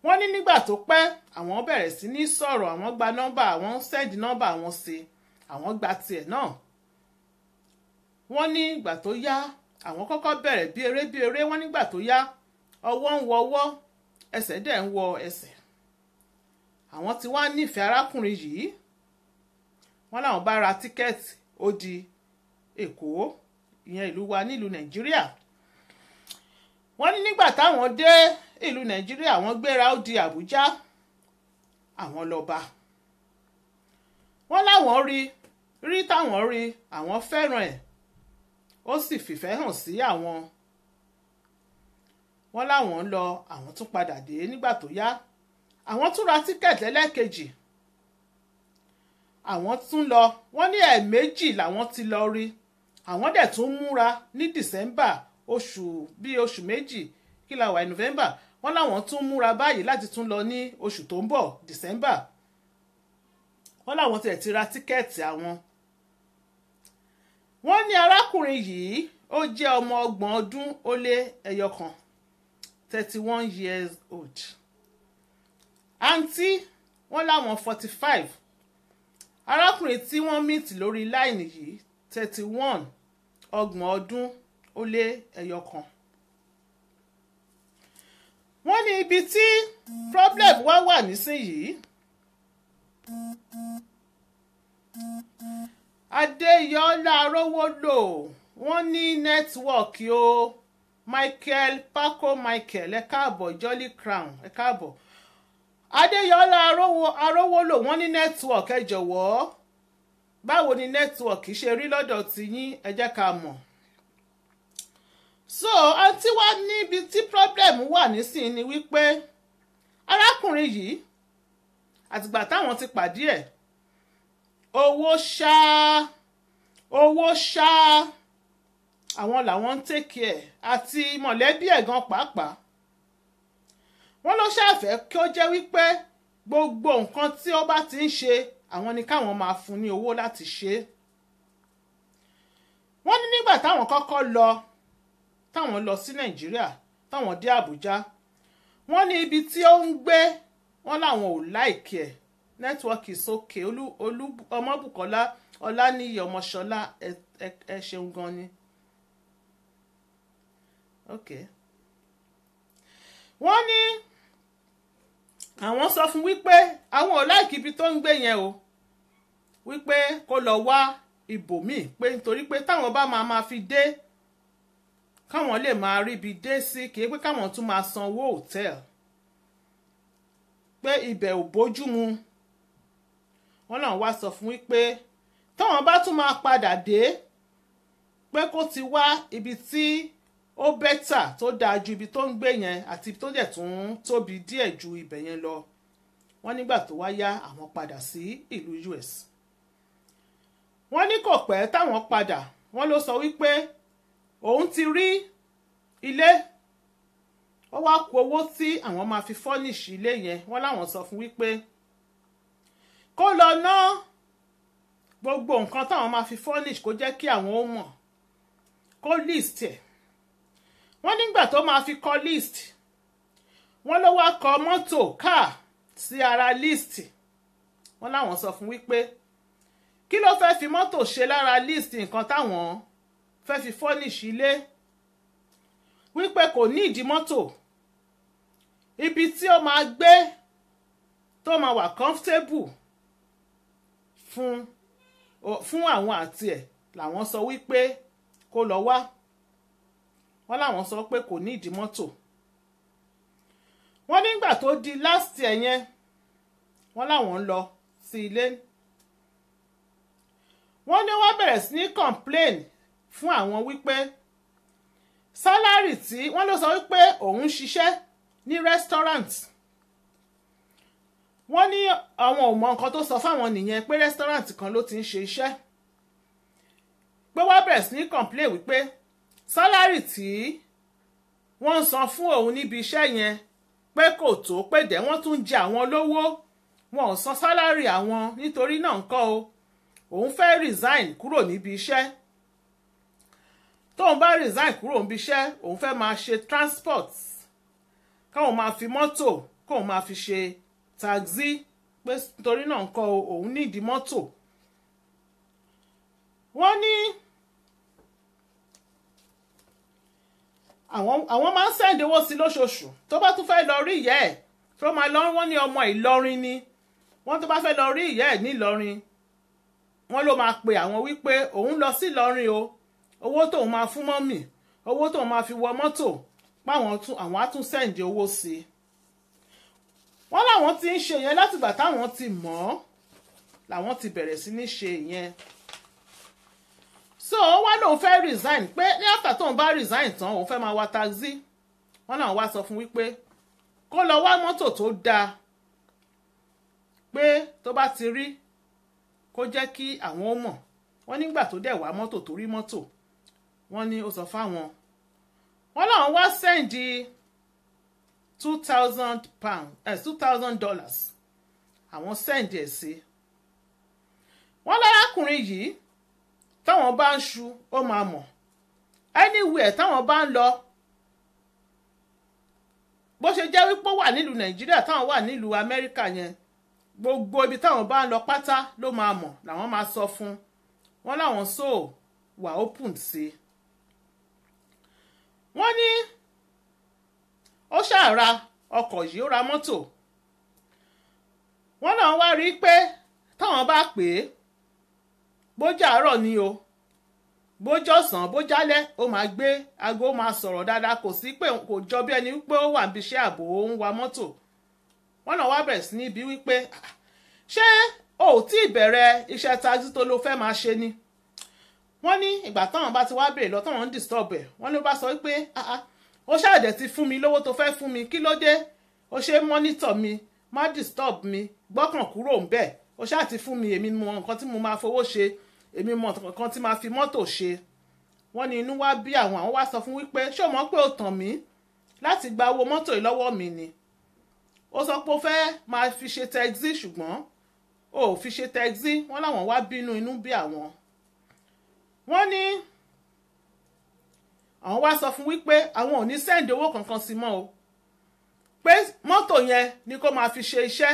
wọ́n ní nígbà tó pẹ́ àwọn bẹ̀rẹ̀ sí ní sọ̀rọ̀, àwọn gba nọ́mbà, àwọn send nọ́mbà àwọn sí, àwọn gba tiẹ̀ náà. wọ́n ní ìgbà tó yá àwọn kọ́kọ́ bẹ̀rẹ̀ bí eré, wọ́n nígbà tó yá ọwọ́ ń wọ ọwọ́, ẹsẹ̀ dẹ̀ ń wọ ẹsẹ̀. àwọn tí wá nífẹ̀ẹ́ arákùnrin yìí, wọ́n láwọn bá ra tíkẹ́ẹ̀tì ó di Èkó, ìyẹn ìlú wa nílùú Nàìjíríà. wọ́n ní nígbà táwọn dé ìlú Nàìjíríà àwọn gbéra ó di Àbújá, àwọn lọ bá. wọ́n láwọn rí táwọn rí, àwọn fẹ́ràn ẹ̀, ó sì fìfẹ́ hàn sí àwọn. wọ́n láwọn lọ, àwọn tún padà dé nígbà tó yá, àwọn tún ra tíkẹ̀tì ẹlẹ́ẹ̀kejì, àwọn tún lọ. wọ́n ní ẹ̀ẹ̀mejì làwọn ti lọ rí. àwọn dẹ̀ tún múra ní December, oṣù méjì kí la wà ní November. wọ́n láwọn tún múra báyìí láti tún lọ ní oṣù tó ń bọ̀ December. wọ́n láwọn tiẹ̀ ti ra tíkẹ́ẹ̀tì àwọn. wọ́n ní arákùnrin yìí ó jẹ́ ọmọ 30 ọdún ó lé ẹyọ kan, 31 years old. àǹtí wọ́n láwọn 45. arákùnrin tí wọ́n mìtì lórí láìní yìí 31, 30 ọdún ó lé ẹyọ kan. wọ́n ní ibi tí problem wà nísìnyìí, Adéyọlá Arówólò, wọ́n ní nẹ́tíwọ̀kì o. Paco Michael ẹ káàbọ̀, Jolly Crown ẹ káàbọ̀. Adéyọlá Arówólò, wọ́n ní nẹ́tíwọ̀kì, ẹ jọ̀wọ́ báwo ni nẹ́tíwọ̀kì ṣe rí lọ́dọ̀ tiyín, ẹ jẹ́ ká mọ̀. so àǹtí wa níbi tí problem wà nísìnyí ni wípé arákùnrin yìí àtìgbà táwọn ti pàdé ẹ̀, owó ṣá àwọn làwọn ń take care, àti mọ̀lẹ́bí ẹ̀ gan pàápàá. wọ́n ló ṣàfẹ́ kí ó jẹ́ wípé gbogbo nǹkan tí ó bá ti ń ṣe àwọn ni káwọn máa fún ní owó láti ṣe. wọ́n ní nígbà táwọn kọ́kọ́ táwọn lọ sí Nàìjíríà, táwọn dé Àbújá, wọ́n ní ibi tí ó ń gbé, wọ́n láwọn ò láìkí ẹ̀, nẹ́tíwọ́ọ̀kì sókè. Ọmọbùkọ́lá Ọláníyì Ọmọṣọlá ẹ ṣeun gan ni. okay. wọ́n ní àwọn sọ fún wípé àwọn ò láìkí ibi tó ń gbé yẹn o, wípé kó lọ wá ibòmíì, pé nítorí pé táwọn bá máa fi dé káwọn lè máa ríbi dé sí, kì í pé káwọn tún máa sanwó hòtẹ́ẹ̀lì, pé ibẹ̀ ò bójú mu. wọ́n náà wá sọ fún wípé táwọn bá tún máa padà dé, pé kó ti wá ibi tí ó bẹ́tà tó dáa ju ibi tó ń gbé yẹn, àti tó dẹ̀ tún tóbi díẹ̀ ju ibẹ̀ yẹn lọ. wọ́n nígbà tó wá yá àwọn padà sí ìlú US. Wọ́n ní kò pẹ́ táwọn padà, wọ́n ló sọ wípé òun ti rí ilé, ó wá kù owó tí àwọn máa fi furnish ilé yẹn. Wọ́n láwọn sọ fún wípé kó lọ ná gbogbo nǹkan táwọn máa fi furnish, kó jẹ́ kí àwọn ó mọ̀, kó list ẹ̀. Wọ́n nígbà tó máa fi kọ list, wọ́n ló wá kọ mọ́tò car sí ara list. Wọ́n láwọn sọ fún wípé kí ló fẹ́ fi mọ́tò ṣe lára list nǹkan táwọn fẹ́ fi furnish ilé, wípé kò ní ìdí mọ́tò, ibi tí ó máa gbé tó máa wà comfortable fún àwọn àti ẹ̀ làwọn sọ wípé kó lọ wá. Wọ́n láwọn sọ pé kò ní ìdí mọ́tò. Wọ́n nígbà tó di last year yẹn, wọ́n láwọn ń lọ sí ilé. Wọ́n ní wọ́n bẹ̀rẹ̀ sí ní complain fún àwọn wípé sálárì tí wọ́n ló sọ wípé òun ṣiṣẹ́ ní restaurant. Wọ́n ní àwọn ò mọ nǹkan tó sọ fáwọn nìyẹn pé restaurant kan ló ti ń ṣe iṣẹ́. Pé wọ́n bẹ̀rẹ̀ sí ní complain wípé sálárì tí wọ́n ń san fún òun níbi iṣẹ́ yẹn pé kò tó, pé dẹ̀ wọ́n tún jẹ àwọn lówó, wọn ò san sálárì àwọn, nítorí náà ńkọ́ o òun fẹ́ resign kúrò níbi iṣẹ́. Tóun bá resign kúrò níbi iṣẹ́, òun fẹ́ máa ṣe transport, káwọn máa fi mọ́tò kóun máa fi ṣe taxi, pé nítorí náà ńkọ́ o òun nídìí mọ́tò. Wọ́n ní àwọn máa ń send owó sí lóṣooṣù. Tó bá tún fẹ́ lọ rí ìyá ẹ̀ tó máa lọ, wọ́n ní ọmọ Ìlọrin ni, wọ́n tó bá fẹ́ lọ rí ìyá ẹ̀ ní Ìlọrin, wọ́n ló máa pe àwọn wípé òun lọ sí Ìlọrin o, owó tóun máa fún mọ́mì, owó tóun máa fi wọ mọ́tò, páwọn àwọn á tún send owó sí. Wọ́n láwọn ti ń ṣe yẹn látìgbà táwọn ti mọ̀ ọ́, làwọn ti bẹ̀rẹ̀ sí ní ṣe yẹn. So wọ́n lòun fẹ́ resign, pé ní after tóun bá resign tán òun fẹ́ máa wa taxi. Wọ́n náà wá sọ fún wípé kó lọ wá mọ́tò tó dáa, pé tó bá ti rí kó jẹ́ kí àwọn ó mọ̀. Wọ́n nígbà tó dẹ̀ wá mọ́tò tó rí mọ́tò, wọ́n ní ó sọ fáwọn, wọ́n láwọn wá sẹ́ǹdì $2,000 àwọn sẹ́ǹdì ẹ̀ sí. Wọ́n lárákùnrin yìí táwọn bá ń ṣu ó máa mọ̀, anywhere táwọn bá ń lọ, bó ṣe jẹ́ wípé ó wà nílùú Nàìjíríà táwọn wà nílùú Amẹ́ríkà yẹn, gbogbo ibi táwọn bá ń lọ pátá ló máa mọ̀, làwọn máa sọ fún. Wọ́n láwọn so wà open sí. Wọ́n ní ó ṣàra ọkọ̀ yìí, ó ra mọ́tò. Wọ́n náà wá rí pé táwọn bá pè é, bójà àárọ̀ ni o, bójọ́sàn bójálẹ́, ó máa gbé aago, máa sọ̀rọ̀ dáadáa, kò sí pé kò jọ bí ẹni wípé ó wà níbi iṣẹ́ ààbò ó ń wa mọ́tò. Wọ́n náà wá bẹ̀rẹ̀ sí ní bí wípé ṣé o ò tí ì bẹ̀rẹ̀ iṣẹ́ taxi tó ló fẹ́ máa ṣe ni. Wọ́n ní ìgbà táwọn bá ti wá bèèrè lọ táwọn ń disturb ẹ̀, wọ́n ló bá sọ wípé ó ṣàdẹ̀ ti fún mi lówó tó fẹ́ fún mi, kí ló dé, ó ṣe monitor mi, má disturb mi, gbọ́kàn kúrò ń bẹ̀, ó ṣáà ti fún mi, èmi mọ nǹkan tí mo máa fowó ṣe, èmi mọ nǹkan tí máa fi mọ́tò ṣe. Wọ́n ní inú wá bí àwọn wá sọ fún wípé ṣé o mọ̀ pé o tàn mí láti gba owó mọ́tò yìí lọ́wọ́ mi ni. Ó sọ pé ó fẹ́ máa fi ṣe taxi ṣùgbọ́n ó fi ṣe taxi. Wọ́n láwọn wá bínú, inú bí àwọn. Wọ́n ní àwọn wá sọ fún wípé àwọn ò ní send owó kankan sí mọ́ o, pé mọ́tò yẹn ni kó máa fi ṣe iṣẹ́,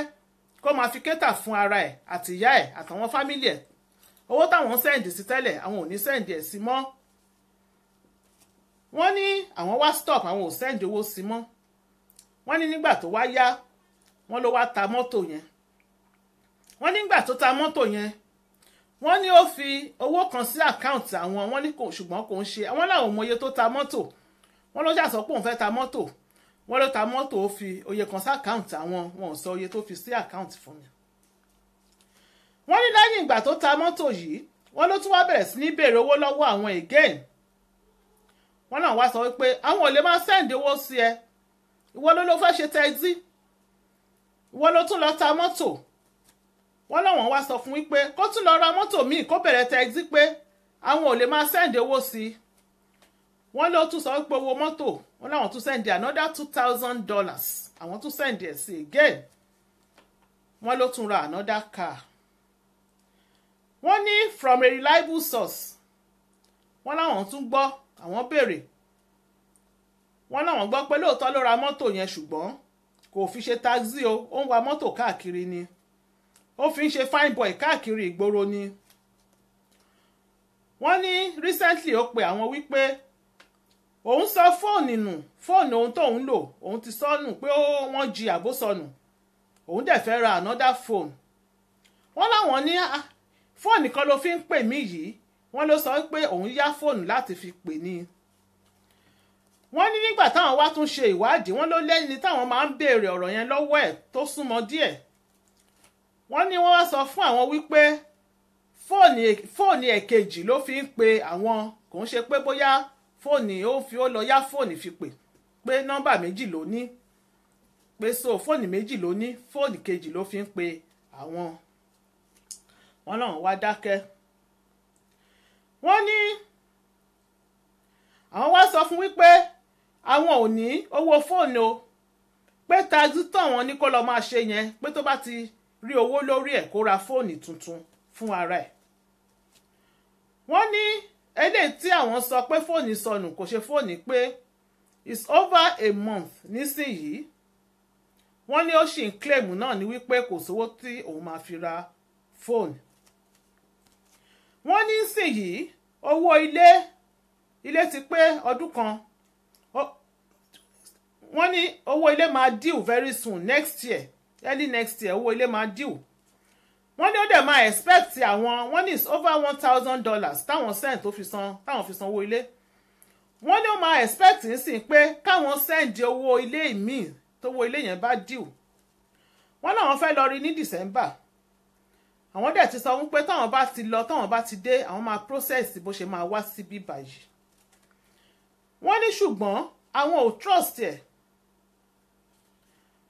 kó máa fi kétà fún ara ẹ̀ àti ìyá ẹ̀ àtàwọn fámílì ẹ̀. Owó táwọn send sí tẹ́lẹ̀ àwọn ò ní send ẹ̀ sí mọ́. Wọ́n ní àwọn wá stop, àwọn ò send owó sí mọ́. Wọ́n ní nígbà tó wá yá, wọ́n ló wá ta mọ́tò yẹn. Wọ́n nígbà tó ta mọ́tò yẹn, wọ́n ní ó fi owó kan sí àkáǹtì àwọn, wọ́n ní ṣùgbọ́n kò ń ṣe, àwọn làwọn ò mọ iye tó ta mọ́tò. Wọ́n ló ṣàsọ pé òun fẹ́ ta mọ́tò, wọ́n ló ta mọ́tò, ó fi oye kan sí àkáǹtì àwọn, wọn ò sọ oye tó fi sí àkáǹtì fún mi. Wọ́n ní lẹ́yìn ìgbà tó ta mọ́tò yìí, wọ́n ló tún wá bẹ̀rẹ̀ sí ní béèrè owó lọ́wọ́ àwọn again. Wọ́n náà wá sọ wípé àwọn ò lè máa send owó sí ẹ, ìwọ ló fẹ́ ṣe taxi, wọ́n ló tún lọ ta mọ́tò wọ́n láwọn wá sọ fún wípé kó tún lọ ra mọ́tò míì kó bẹ̀rẹ̀ taxi pé àwọn ò lè máa send owó sí i wọ́n ló tún sọ wípé owó mọ́tò wọ́n láwọn tún send another $2,000 àwọn tún send ẹ̀ sí again wọ́n ló tún ra another car wọ́n ní from a reliable source wọ́n láwọn tún gbọ́ àwọn béèrè wọ́n láwọn gbọ́ pé lóòótọ́ ló ra mọ́tò yẹn ṣùgbọ́n kò fi ṣe taxi o ó ń wa mọ́tò káàkiri ni ó fi ń ṣe fine boy káàkiri ìgboro ni wọ́n ní recently ó pe àwọn wípé òun sọ fóònù ohun tóun lò òun ti sọnù pé wọ́n jí àbó sọnù òun dẹ̀ fẹ́ ra another phone wọ́n láwọn ní fóònù kan ló fi ń pè mí yìí wọ́n ló sọ pé òun yá fóònù láti fi pè ní wọ́n ní nígbà táwọn wá tún ṣe ìwádìí wọ́n ló lẹ́ni táwọn máa ń béèrè ọ̀rọ̀ yẹn lọ́wọ́ ẹ̀ tó súnmọ́ díẹ̀ wọ́n ní wọ́n wá sọ fún àwọn wípé fóònù ẹ̀kejì ló fi ń pe àwọn kò ń ṣe pé bóyá ó lọ yá fóònù fi pé nọ́mbà méjì ló ní pé so fóònù méjì ló ní fóònù kejì ló fi ń pe àwọn wọ́n náà wá dákẹ́ wọ́n ní àwọn wá sọ fún wípé àwọn ò ní owó fóònù o pé taxi táwọn ní kó lọ máa ṣe yẹn pé tó bá ti rí owó lórí ẹ̀ kó ra fóònù tuntun fún ara ẹ̀ wọ́n ní eléyìí tí àwọn sọ pé fóònù sọnù kò ṣe fóònù pé it's over a month nísìnyìí wọ́n ní ó sì ń claim náà ní wípé kò sówó tí òun máa fi ra fóònù wọ́n ní nísìnyìí owó ilé ti pé ọdún kan wọ́n ní owó ilé máa due very soon next year early next year owó ilé máa due wọ́n ní ó dẹ̀ máa expect àwọn wọ́n ní it's over $1,000 táwọn send táwọn fi san owó ilé wọ́n ní ó máa expect nísìn pé káwọn send owó ilé míì tówó ilé yẹn bá due wọ́n náà wọ́n fẹ́ lọ rí ní December àwọn dẹ̀ ti sọ wípé táwọn bá ti lọ táwọn bá ti dé àwọn máa process bó ṣe máa wá síbí báyìí wọ́n ní ṣùgbọ́n àwọn ò trust ẹ̀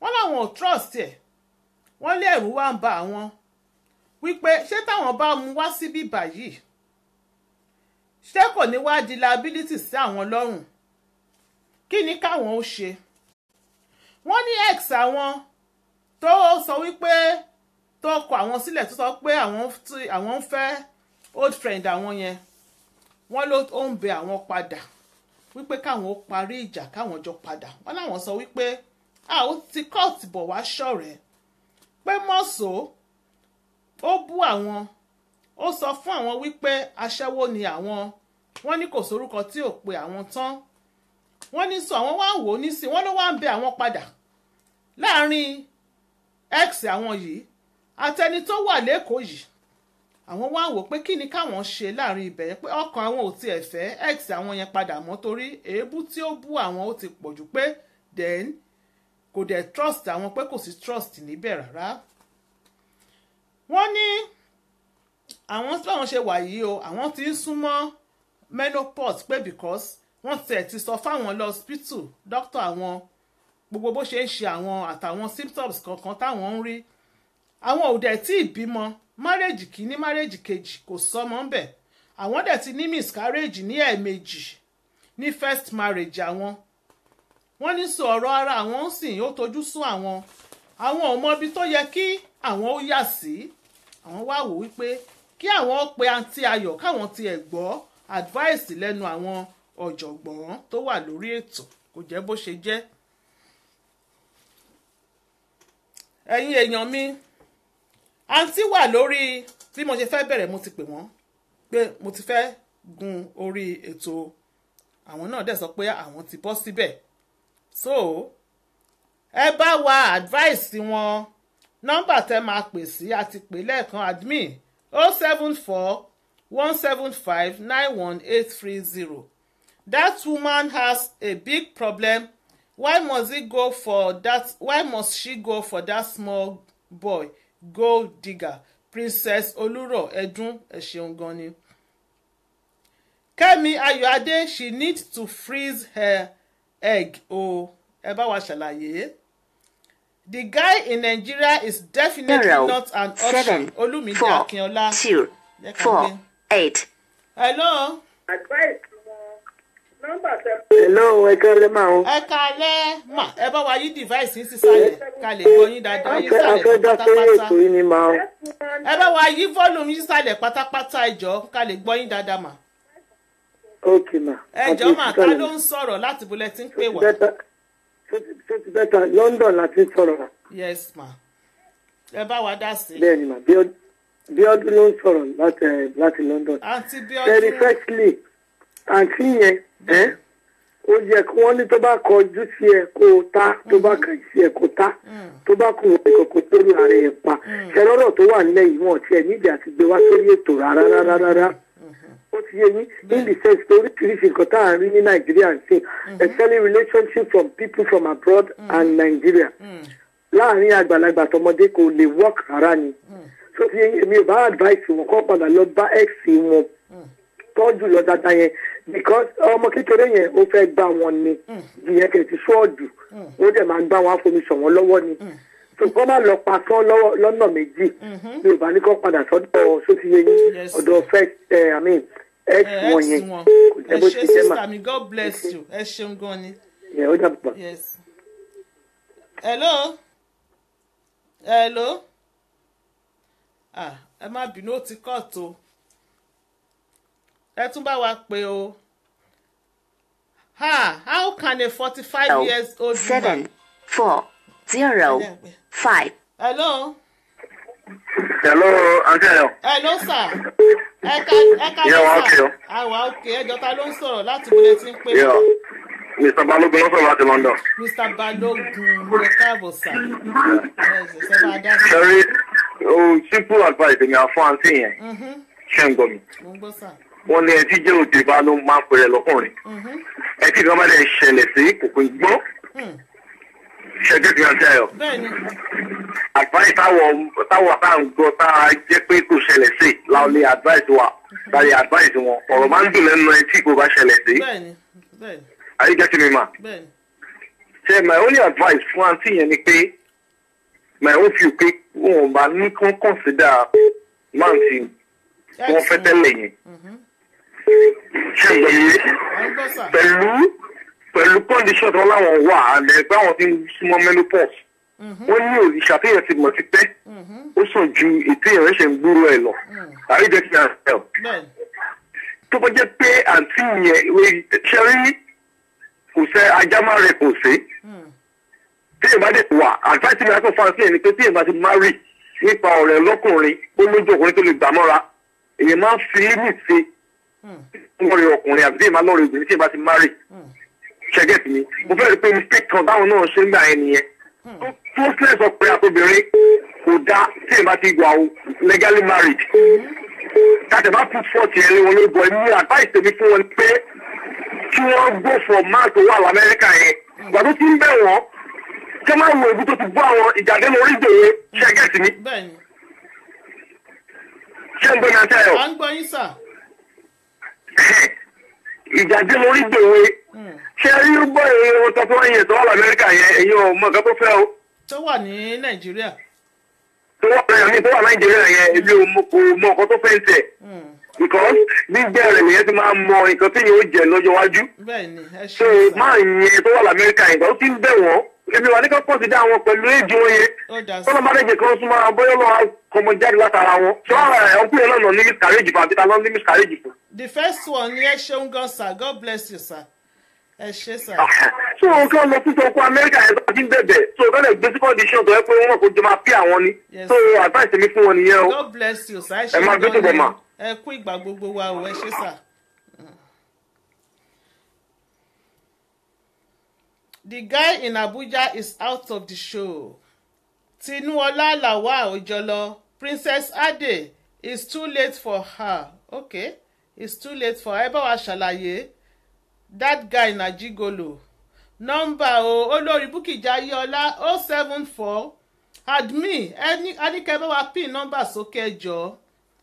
wọ́n láwọn ò trust ẹ̀ wọ́n lé ẹ̀rù wá ń ba àwọn wípé ṣé táwọn bá mú wá síbí báyìí ṣé kò ní wá di liability sí àwọn lọ́rùn kí ni káwọn ó ṣe wọ́n ní ex àwọn tó sọ wípé tó kọ àwọn sílẹ̀ tó sọ pé àwọn ń fẹ́ old friend àwọn yẹn wọ́n ló ń bẹ àwọn padà wípé káwọn ó parí ìjà káwọn jọ padà wọ́n láwọn sọ wípé ó ti court bọ̀ wá ṣọ̀rẹ́ pé mọ́sọ̀ ó bú àwọn ó sọ fún àwọn wípé aṣẹ́wó ni àwọn wọ́n ní kò sórúkọ tí ò pe àwọn tán wọ́n ní sọ àwọn wá ń wò ó nísìn wọ́n ló wá ń bẹ àwọn padà láàrin ex àwọn yìí àtẹni tó wà lẹ́kọ̀ọ́ yìí àwọn wá wò pé kí ni káwọn ṣe láàrin ibẹ̀ yẹn pé ọkàn àwọn ò tiẹ̀ fẹ́ ex àwọn yẹn padà mọ́ torí èébú tí ó bú àwọn ó ti pọ̀ jù pé then kò dẹ̀ trust àwọn pé kò sí trust níbẹ̀ rárá wọ́n ní àwọn tí àwọn ṣe wà yìí o àwọn ti ń súnmọ́ menopause pé because wọ́n tiẹ̀ ti sọ fáwọn lọ hospital doctor àwọn gbogbo bó ṣe ń ṣe àwọn àtàwọn symptoms kankan táwọn ń rí àwọn ò dẹ̀ tí ì bímọ marriage kìíní marriage kejì kò sọmọ ń bẹ̀ àwọn dẹ̀ ti ní miscarriage ní ẹ̀ẹ̀mejì ní first marriage àwọn wọ́n ní sọ ọ̀rọ̀ ara àwọn ń sìn ó tojú sún àwọn ò mọ ibi tó yẹ kí àwọn ó yà sí àwọn wá wò wípé kí àwọn ó pe àǹtí Ayọ̀ káwọn tiẹ̀ gbọ́ advice lẹ́nu àwọn ọ̀jọ̀gbọ́n tó wà lórí ètò kò jẹ́ bó ṣe jẹ́ ẹ̀yin èèyàn mi àǹtí wà lórí bí mo ṣe fẹ́ bẹ̀rẹ̀ mo ti pè wọ́n pé mo ti fẹ́ gun orí ètò àwọn náà dẹ̀ sọ pé àwọn ti bọ́ síbẹ̀ so ẹ bá wa advice wọn nọ́mbà tẹ́ máa pè sí àti pè lẹ́ẹ̀kan admin 074-175-91830 that woman has a big problem why must she go for that small boy gold digger Princess Olúrọ̀ Ẹdún ẹ ṣeun gan ni. Kẹ́mi Ayọ̀adé she needs to freeze her egg o ẹ bá wa ṣàlàyé The guy in Nigeria is definitely not an option. Olumide Akinola. 2 4 8. Hello. Hello, ẹ káalẹ́ mà o. Ẹ káalẹ́ mà. Ẹ bá wa yí device yín sísàlẹ̀ ká lè gbọ́ yín dáadáa. Yín sàlẹ̀ pátápátá. Ẹ bá wa yí volume yín sàlẹ̀ pátápátá ẹ jọ̀ọ́ ká lè gbọ́ yín dáadáa mà. Okay ma. Ẹ jọ̀ọ́ mà ká ló ń sọ̀rọ̀ láti bolẹ̀ tí ń pè wá. Ṣé ti bẹ́tà London láti sọ̀rọ̀? Yes ma. Ẹ bá wa dá sí. Bẹ́ẹ̀ni ma, Bíọ́dún ló ń sọ̀rọ̀ láti London. Àǹtí Very Bíọ́dún. firstly, àǹtí yẹn ó yẹ kí wọ́n ní tó bá kọjú sí ẹ kó o ta, tó bá kàn sí ẹ kó ta, tó bá kù wọn kò tó lu ààrẹ ẹ pa. Ṣẹlọ́rọ̀ tó wà nílẹ̀ yìí wọn tiẹ̀ nídìí àti gbé wá sórí ètò rárá. Ó ti yé yín in the sense pé oríṣiríṣi nǹkan tá à ń rí ní Nàìjíríà ń sìn, especially relationship from people from abroad and Nigeria. Láàárín àgbàlagbà tọmọdé kò lè work rárá ni. So ti yé yín èmi ò bá advice wọn kọ́ padà lọ bá ex wọn tọ́jú lọ dáadáa yẹn because ọmọ kékeré yẹn ó fẹ́ gbá wọn ni ìyẹn kẹ̀ ti ṣọ́ọ̀dù ó dẹ̀ máa gbá wọn àfomisọ̀ wọn lọ́wọ́ ni so kọ́ máa lọ pa sán lọ́nà méjì bí ò bá ní kọ́ padà sọ́dọ̀ sófìyẹ yín ọ̀dọ̀ first ex wọn yẹn kò jẹ́ bó ti jẹ́ mà. Sister mi, God bless you. Ẹ ṣeun gan ni. Yẹn ó dàbọ̀. Yes. Hello. Hello. Ẹ má bínú ó ti kọ́ tó. Ẹ tún bá wa pè o. How can a 45 years old 7 4 0 5. Hello. Hello, Uncle. Hello, sir. Ẹ ká lọ sà. Àwa òkè ẹjọ́ ta ló ń sọ̀rọ̀ láti wọlé tí ń pè Yeah. wá. Mr. Balogun ló sọ̀rọ̀ láti London. Mr. Balogun mo káàbọ̀ sà. Ẹ ṣẹ̀ṣẹ̀ bá dá sí. Sherry, simple advice èmi àfọ́n àǹtí yẹn. Ṣé ń gbọ́ mi? Mo ń gbọ́ sà. Wọ́n ní ẹtí jẹ́ òde bá ló máa ń pèrè lọ́kùnrin. Ẹtí kan bá dẹ̀ ṣẹlẹ̀ sí kòkó gbọ́. Ṣẹ́jẹ́ ti rántí ayọ̀. Bẹ́ẹ̀ni. Advice táwọn tá à ń gbọ́ tá a jẹ́ pé kò ṣẹlẹ̀ sí láwọn ní advice wa. Láyé advice wọn. Ọ̀rọ̀ máa ń dùn lẹ́nu ẹtí kò bá ṣẹlẹ̀ sí. Bẹ́ẹ̀ni. Bẹ́ẹ̀ni. Ayé jẹ́ kí mi mà. Bẹ́ẹ̀ni. Ṣé my only advice fún àǹtí yẹn ni pé my own view pé wọn bá ní kán consider man tí wọ́n fẹ́ tẹ́lẹ̀ yẹn. Ṣé ń gbọ́ mi? À ń gbọ́ sà. Pẹ̀lú condition tó láwọn wà àdẹ̀gbẹ́ àwọn tí ń súnmọ́ menopause. Wọ́n ní òrìṣà téèyàn ti mọ̀ ti pẹ́. Ó sàn ju ètò èèyàn ẹ̀ṣẹ̀ ń gbúrò ẹ̀ lọ. Àrí jẹ́ kí n àṣẹ ọ̀. Bẹ́ẹ̀ni. Tó bá jẹ́ pé àǹtí yẹn ṣe rí kò sẹ́ ajá má rẹ̀ kò sí. Téèyàn bá dẹ̀ wà advice mi àtọ̀ fáńsì ẹ̀ ni pé téèyàn bá ti marry nípa ọ̀rẹ́ lọ́kùnrin ó lójú ọkùnrin tó lè gbà mọ́ra. Èèyàn máa ń fi limit ṣe lọ́rẹ̀ ọkùnrin àbí téèyàn máa lọ́rẹ̀ obìnrin téèyàn bá ti marry. Ṣẹ́gẹ̀tì mi mo fẹ́ rí pé mistake kan táwọn náà ṣe ń gbà yẹn nìyẹn. Closeness ọkùnrin àtobìnrin kò dá téèyàn bá ti wà legally married. Tàtẹ̀ bá put forth yẹn lé wọn ló bọ̀ ní advice tèmi fún wọn pé kí wọ́n go for man tó wà lamẹ́ríkà yẹn. Ìgbà tó ti ń bẹ̀ wọ́n kí wọ́n máa wo ibi tó ti gbọ́ àwọn ìjàdé lórí ìdòwe ṣẹ́gẹ̀tì mi. Bẹ́ẹ̀ni. Ṣé ń gbé ní àtẹ́ ọ̀? À ń gbọ́ yín sà. Ìjàdé lórí ìdòwe. Ṣé rí gbọ́ èrè wọn tó wọ́n yẹn tó wà lamẹ́ríkà yẹn èyí ò mọ nǹkan tó fẹ́ o. Tó wà ní Nàìjíríà. Tó wà Nàìjíríà yẹn ebi ò mọ nǹkan tó fẹ́ ń tẹ̀. Because gbígbẹ́ rẹ̀ nìyẹn ti máa mọ nǹkan tí yóò jẹ lọ́jọ́ iwájú. Bẹ́ẹ̀ni. Ẹ So ṣe sà. máa yẹn tó wà lamẹ́ríkà yẹn tó ti ń bẹ̀ wọ́n. Èmi wà ní ká pọ̀ sí dá wọn pẹ̀lú èjì wọn yẹn. Ó dà sí. Tọ́lá bá dẹ̀jẹ̀ kan súnmọ́ abọ́yọ́ lọ́wọ́ kọmọ jáde látara wọn. Ṣé ọkùnrin náà ní miscarriage fún àbí ta ló ní miscarriage fún? The first one ni ẹ ṣeun gan sir. God bless you sir. Ẹ ṣe sir. So nǹkan lọ sí ọkọ Amẹ́ríkà yẹn tó ti ń bẹ̀bẹ̀. So nǹkan lè gbé sí condition tó yẹ pé wọ́n kò jọ máa pí àwọn ni. Yes. So advice mi fún wọn nìyẹn o. God bless you sir. Ẹ Ẹ máa ṣe gbé tó bọ̀ gan mà. ni. Ẹ kú ìgbà gbogbo wa o. Ẹ ṣe sir. The guy in Abuja is out of the show. Tinuola Lawal Ojolo, Princess Ade, it's too late for her. Okay, it's too late for her. Ẹ bá wa ṣàlàyé. That guy na Jigolo. Number Olórí Bukky Jayéọlá 074 admin ẹnikẹ́ bá wa pin number sókè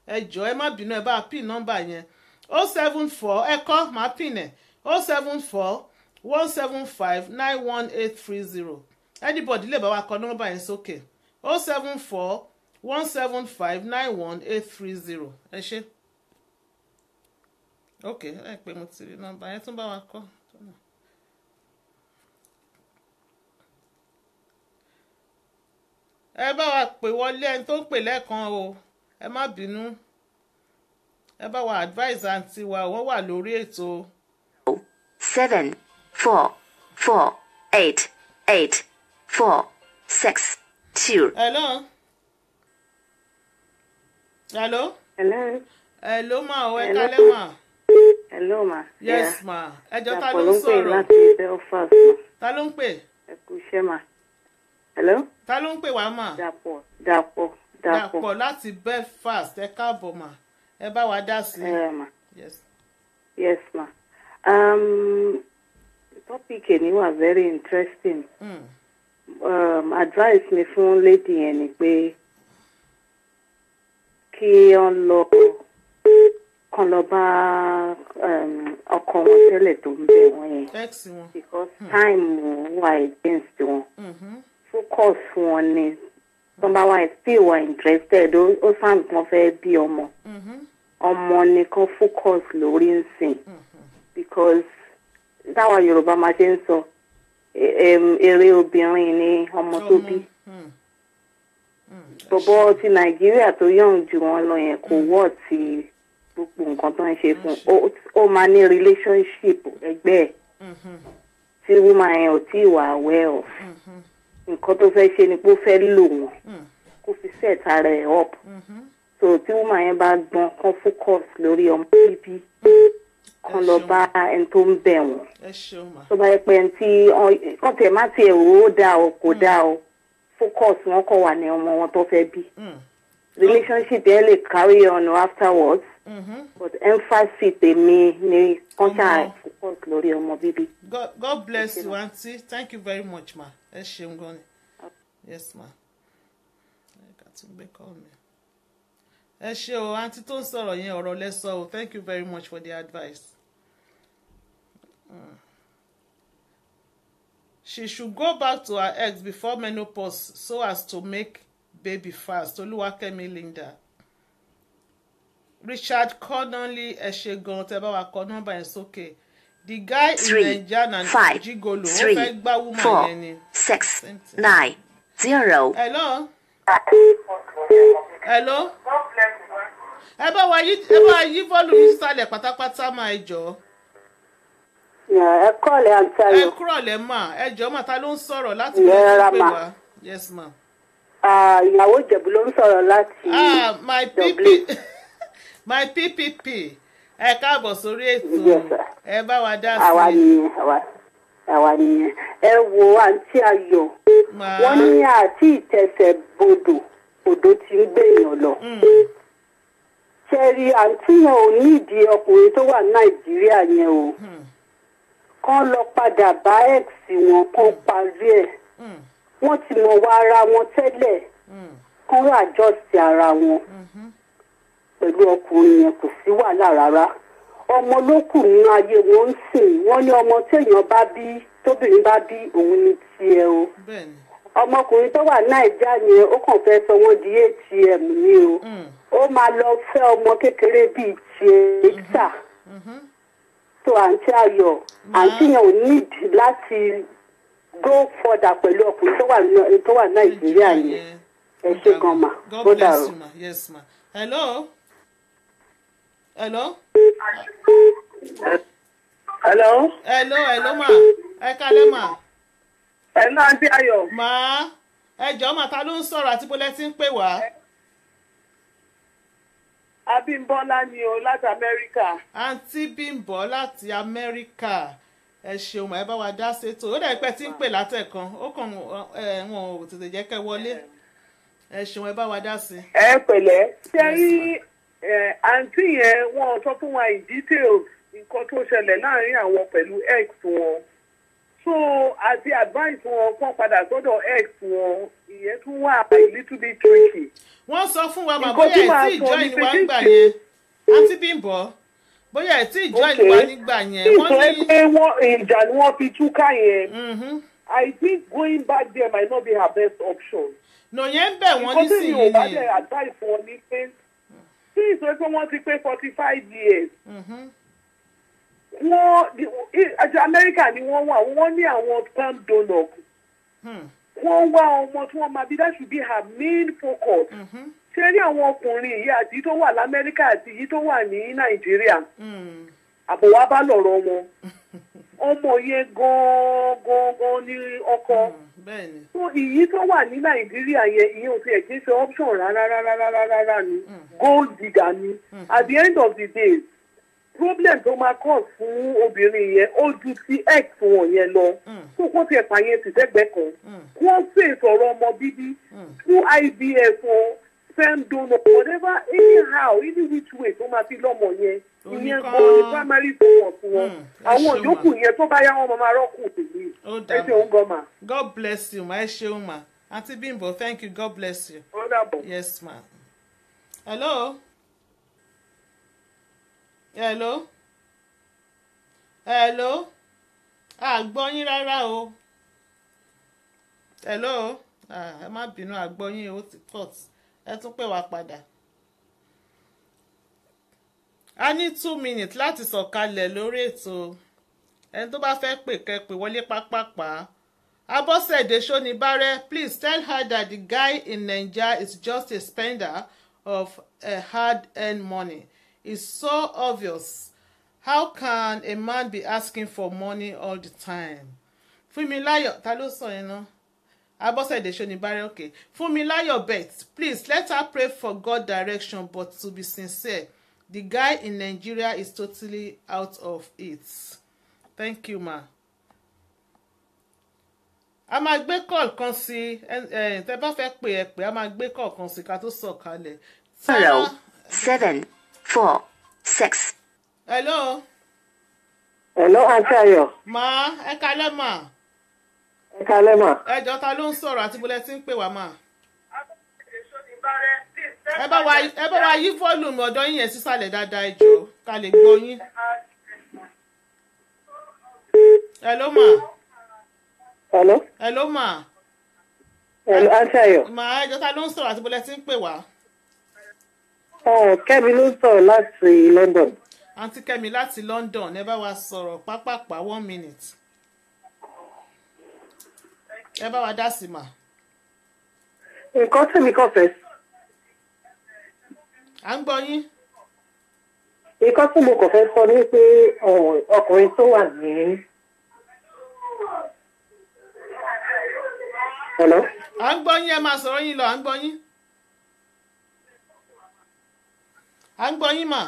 ẹjọ́ ẹ má bínú ẹ bá wa pin number yẹn 074 ẹ kọ́ máa pin ẹ̀ 074 175 91830 anybody lè bá wa kọ nọ́mbà yẹn sókè 074-175-91830 ẹ ṣé. ok ẹ pé mo ti rí nọ́mbà yẹn tún bá wa kọ. ẹ bá wa pè wọlé ẹni tó ń pè lẹ́ẹ̀kan o ẹ má bínú ẹ bá wa advise àǹtí wa wọ́n wà lórí ètò. 7 4 4 8 8 4 6 2. hello. hello. Hello. hello ma o ẹ kálẹ́ ma. Hello ma. yes ma ẹjọ́ ta ló ń Dàpọ̀ sọ̀rọ̀. láti Belfast ma. ta ló ń pè. Ẹ kú iṣẹ́ ma. Hello. ta ló ń pè wá mà. Dàpọ̀ láti Belfast ẹ káàbọ̀ mà ẹ bá wa dá sí. ma. yes. Yes ma. Topic ẹni wà very interesting. Advice mi fún lady yẹn ni pé kí wọ́n lọ bá ọkọ wọn tẹ́lẹ̀ tó ń bẹ̀ wọ́n yẹn. ex wọn. because time wà against wọn. Focus wọn ni tó bá wà still wà interested ó sàn kan fẹ́ bí ọmọ. Ọmọ nìkan focus lórí ń sìn. Because táwa Yorùbá máa ṣe ń sọ èrè obìnrin ni ọmọ tó bí. Bọ̀bọ̀ ti Nàìjíríà tó yàn jù wọn lọ yẹn kò wọ́ ti gbogbo nǹkan tó ń ṣe fún ó máa ní relationship ẹgbẹ́ ẹ̀ tí woman yẹn ò tí ì wà aware of. Nǹkan tó fẹ́ ṣe ni pé ó fẹ́ lò wọ́n kó fi set ara ẹ̀ up. So tí woman yẹn bá gbọ́n kán focus lórí ọmọ bíbí kan lọ bá ẹni tó ń bẹ̀ wọ́n. Tó bá yẹ pé ẹni tí kàn tẹ̀ má tiẹ̀ wò ó dáa o kò dáa o focus wọn kàn wà ní ọmọ wọn tó fẹ́ bí. Relationship yẹn lè carry on afterwards. But emphasis tèmi ni kàn ṣáà focus lórí ọmọ bíbí. God bless you aunty thank you very much ma ẹ ṣeun gan ni. yes ma ẹ kà tún gbé call mi. ẹ ṣé o aunty tó ń sọ̀rọ̀ yẹn ọ̀rọ̀ lẹ́sọ̀ o thank you very much for the advice. She should go back to her ex before menopause so as to make baby fast. Olúwakẹ́mi Linda. Richard Connolly ẹ ṣé gan tẹ́ bá wa kọ nọ́mbà yẹn sókè. The guy in Nigeria and Gigolo ó fẹ́ gbá woman yẹn ni. 6 9 0. Hello. Hello. ẹ bá wa yí volume sísàlẹ̀ pátápátá máa ẹ jọ̀ọ́. Ẹ kọ́lẹ̀ àǹtí Ayọ̀. ẹ kúrọ̀lẹ́ mà ẹ jọ̀ọ́ mà ta ló ń sọ̀rọ̀ láti ilé tó pè wá. yes ma. Ìyàwó Ìjẹ̀bú ló ń sọ̀rọ̀ láti. my PPP ẹ káàbọ̀ sórí ètò ẹ bá wa dá sí. àwa nìyẹn ẹ wo àǹtí Ayọ̀ wọ́n ní àti ìtẹ̀sẹ̀ odò tí ń gbèyàn lọ. ṣẹ́rí àǹtí yẹn ò nídìí ọkùnrin tó wà Nàìjíríà yẹn o. Kán lọ padà bá ex wọn kán parí ẹ̀. Wọ́n ti mọ̀ wá ara wọn tẹ́lẹ̀. Kán rà adjust ara wọn. Pẹ̀lú ọkùnrin yẹn kò sí wàhálà rárá. Ọmọ ló kù nínú ayé wọn ń sìn. Wọ́n ní ọmọ téèyàn bá bí tóbìnrin bá bí òun ní tiẹ̀ o. Ọmọkùnrin tó wà Nàìjíríà yẹn ó kàn fẹ́ sọ wọ́n di ATM ni o. Ó máa lọ fẹ́ ọmọ kékeré bíi tiẹ̀ tà. So àǹtí Ayọ̀ àǹtí yẹn ò need láti go further pẹ̀lú ọkùnrin tó wà Nàìjíríà yẹn. Ẹ ṣé gan ma. God bless you ma. yes ma. hello. hello. hello ma ẹ kálẹ́ ma. Hello àǹtí Ayọ̀. ma ẹ jọ̀ọ́ mà ta ló ń sọ̀rọ̀ àti bólẹ́ tí ń pè wá. Abímbọ́lá ni o láti Amẹ́ríkà. Àǹtí Bímbọ́ láti Amẹ́ríkà ẹ ṣeun ẹ bá wa dá sétò ó dẹ̀ pẹ́ tí ń pè látẹ̀kan ó kàn wọn ò tètè jẹ́ kẹ́ wọlé ẹ ṣeun ẹ bá wa dá sí. Ẹ pẹ̀lẹ́ ṣe rí àǹtí yẹn wọ́n sọ fún wa in details nǹkan tó ṣẹlẹ̀ láàrin àwọn pẹ̀lú ex wọn so àti advice wọn kàn padà sọ́dọ̀ ex wọn ìyẹn tún wà a little bit tricky. Wọ́n sọ fún wa mà bóyá ẹ̀ tí ìjọ ìwà ń gbà yẹn Àǹtí Bímbọ́ bóyá ẹ̀ tí ìjọ ìwà nígbà yẹn. Wọ́n ní pé ìjà ni wọ́n fi túká yẹn I think going back there might not be her best option. No, yẹn bẹ̀ wọ́n Because nísìnyí you bá ni. dẹ̀ advice wọn ní pé tí ìṣòro pé wọ́n ti pé 45 years. Àti Amẹ́ríkà ni wọ́n wà, wọ́n ní àwọn sperm donor. Wọ́n wá ọmọ tí wọ́n máa bí, that should be her main focus. Ṣé rí àwọn ọkùnrin yìí àti yìí tó wà l'Amẹ́ríkà àti yìí tó wà ní Nàìjíríà? Àbọ̀wá bá lọ̀rọ̀ wọn. Ọmọ yẹn gan-an ní ọkọ. So ìyí tó wà ní Nàìjíríà yẹn, ìyẹn ò tiẹ̀ kí ń ṣe option rárá ni. Gold digger ni. At the end of the day, problem tó máa cause fún obìnrin yẹn ó ju ti x wọn yẹn lọ. So kó tiẹ̀ pààyàn ti sẹ́gbẹ̀ẹ́ kan. Wọ́n fèsì ọ̀rọ̀ ọmọ bíbí through IVF o, sperm donor, whatever, anyhow, any which way tó máa fi lọ́mọ yẹn. Ìyẹn gan ni primary focus wọn. Àwọn ìyókù yẹn tó bá yá wọn máa rọ́ọ̀kù tèmi. Ẹ ṣeun gan ma. God bless you ma, ẹ ṣeun ma. Aunty Bimbo, thank you, God bless you. Ó dàbọ̀. Yes ma. Hello. Hello. Hello. Àgbọ́ yín rárá o. Hello. Ẹ má bínú, àgbọ́ yín ó ti cut. Ẹ tún pè wá padà. A ní 2 minutes láti sọ̀kalẹ̀ lórí ètò. Ẹni tó bá fẹ́ pè kẹ́pẹ́ wọlé pápápá. Abọ́sẹ̀dé Ṣónibárẹ́, please tell her that the guy in Nigeria is just a spender of hard-earned money. It's so obvious. How can a man be asking for money all the time? Fúnmiláyọ̀, ta ló sọ yẹn náà? Abọ́sẹ̀dé Ṣónibárẹ́, okay. Fúnmiláyọ̀ bet, please let her pray for God direction, but to be sincere, the guy in Nigeria is totally out of it. Thank you, ma. A máa gbé call kan sí tẹ́ bá fẹ́ pè ẹ pé a máa gbé call kan sí ká tó sọ̀kalẹ̀. 0, 7, 4, 6. Hello. Hello, Aunty Ayọ̀. Ma, ẹ kalẹ́ ma. Ẹ kalẹ́ mà. Ẹ jọ̀ọ́ ta ló ń sọ̀rọ̀ àti bólẹ̀ tí ń pè wá ma. Ẹ bá wa yí volume ọ̀dọ̀ yín yẹn sísàlẹ̀ dáadáa ẹ jọ̀ọ́ ká lè gbọ́ yín. Hello ma. Hello. Hello ma. Hello, Aunty Ayọ̀. Ma, ẹ jọ̀ọ́ ta ló ń sọ̀rọ̀ àti bólẹ̀ tí ń pè wá. Kẹ́mi ló ń sọ̀rọ̀ láti London. Aunty Kẹ́mi láti London, ẹ bá wa sọ̀rọ̀ pápápá 1 minute. Ẹ bá wa dá sí ma. Nǹkan tèmi kàn fẹ́. À ń gbọ́ yín. Nǹkan tí mo kàn fẹ́ sọ ni pé ọkùnrin tó wà ní. Hello. À ń gbọ́ yín, ẹ máa sọ̀rọ̀ yín lọ, à ń gbọ́ yín. À ń gbọ́ yín mà.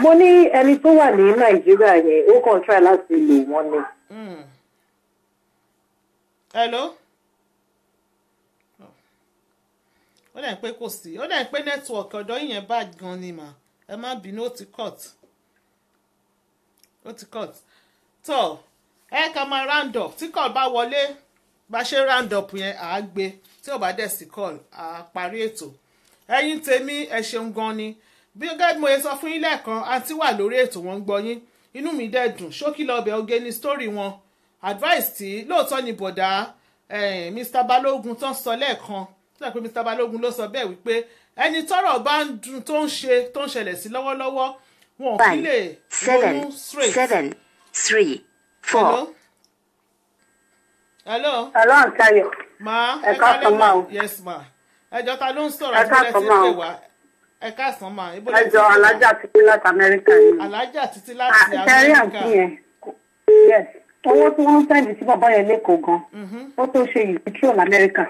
Mo ní ẹni tó wà ní Nàìjíríà yẹn, ó kàn try láti lò wọ́n ni. Hello. Ó dẹ̀ ń pé kò sí, ó dẹ̀ ń pé network ọ̀dọ̀ yín yẹn bad gan ni mà. Ẹ má bínú, ó ti cut. Ó ti cut. Tọ́ ẹ ká máa round up, tí call bá wọlé bá ṣe round up yẹn à á gbé, tí ò bá dẹ̀ sí call à á parí ètò. Ẹ̀yin tèmi ẹ ṣeun gan ni. Bí gẹ́gẹ́ mo ṣe sọ fún yín lẹ́ẹ̀kan, àǹtí wà lórí ètò wọn ń gbọ́ yín. Inú mi dẹ̀ dùn, ṣókí lọ́bẹ̀ oge ní story wọn. Advice tí lóòótọ́ ni bọ̀dá Mr. Balógun tó ń sọ lẹ́ẹ̀kan. Tó pé Mr. Balógun ló sọ bẹ́ẹ̀ wípé ẹni tọ́rọ̀ bá ń dùn tó ń ṣẹlẹ̀ sí lọ́wọ́lọ́wọ́ wọn ò kí lè ronú straight. 7, 3, 4. Hello. Hello, Aunty Ayọ̀. Ma, ẹ káàsán ma o. Yes ma. Ẹjọ́ ta ló ń sọ̀rọ̀ àti bọ́lẹ̀ tí ń pè wá. Ẹ káàsán ma. Ẹjọ́ alájà títí láti Amẹ́ríkà ni. Alájà títí láti Amẹ́ríkà. Àtẹ̀rí àǹtí yẹn. Yes. Owó tí wọ́n ń sẹ́ndì sí bàbá yẹn lẹ́kọ̀ọ́ gan. Ó tó ṣe ìpìtúrò l'Amẹ́ríkà.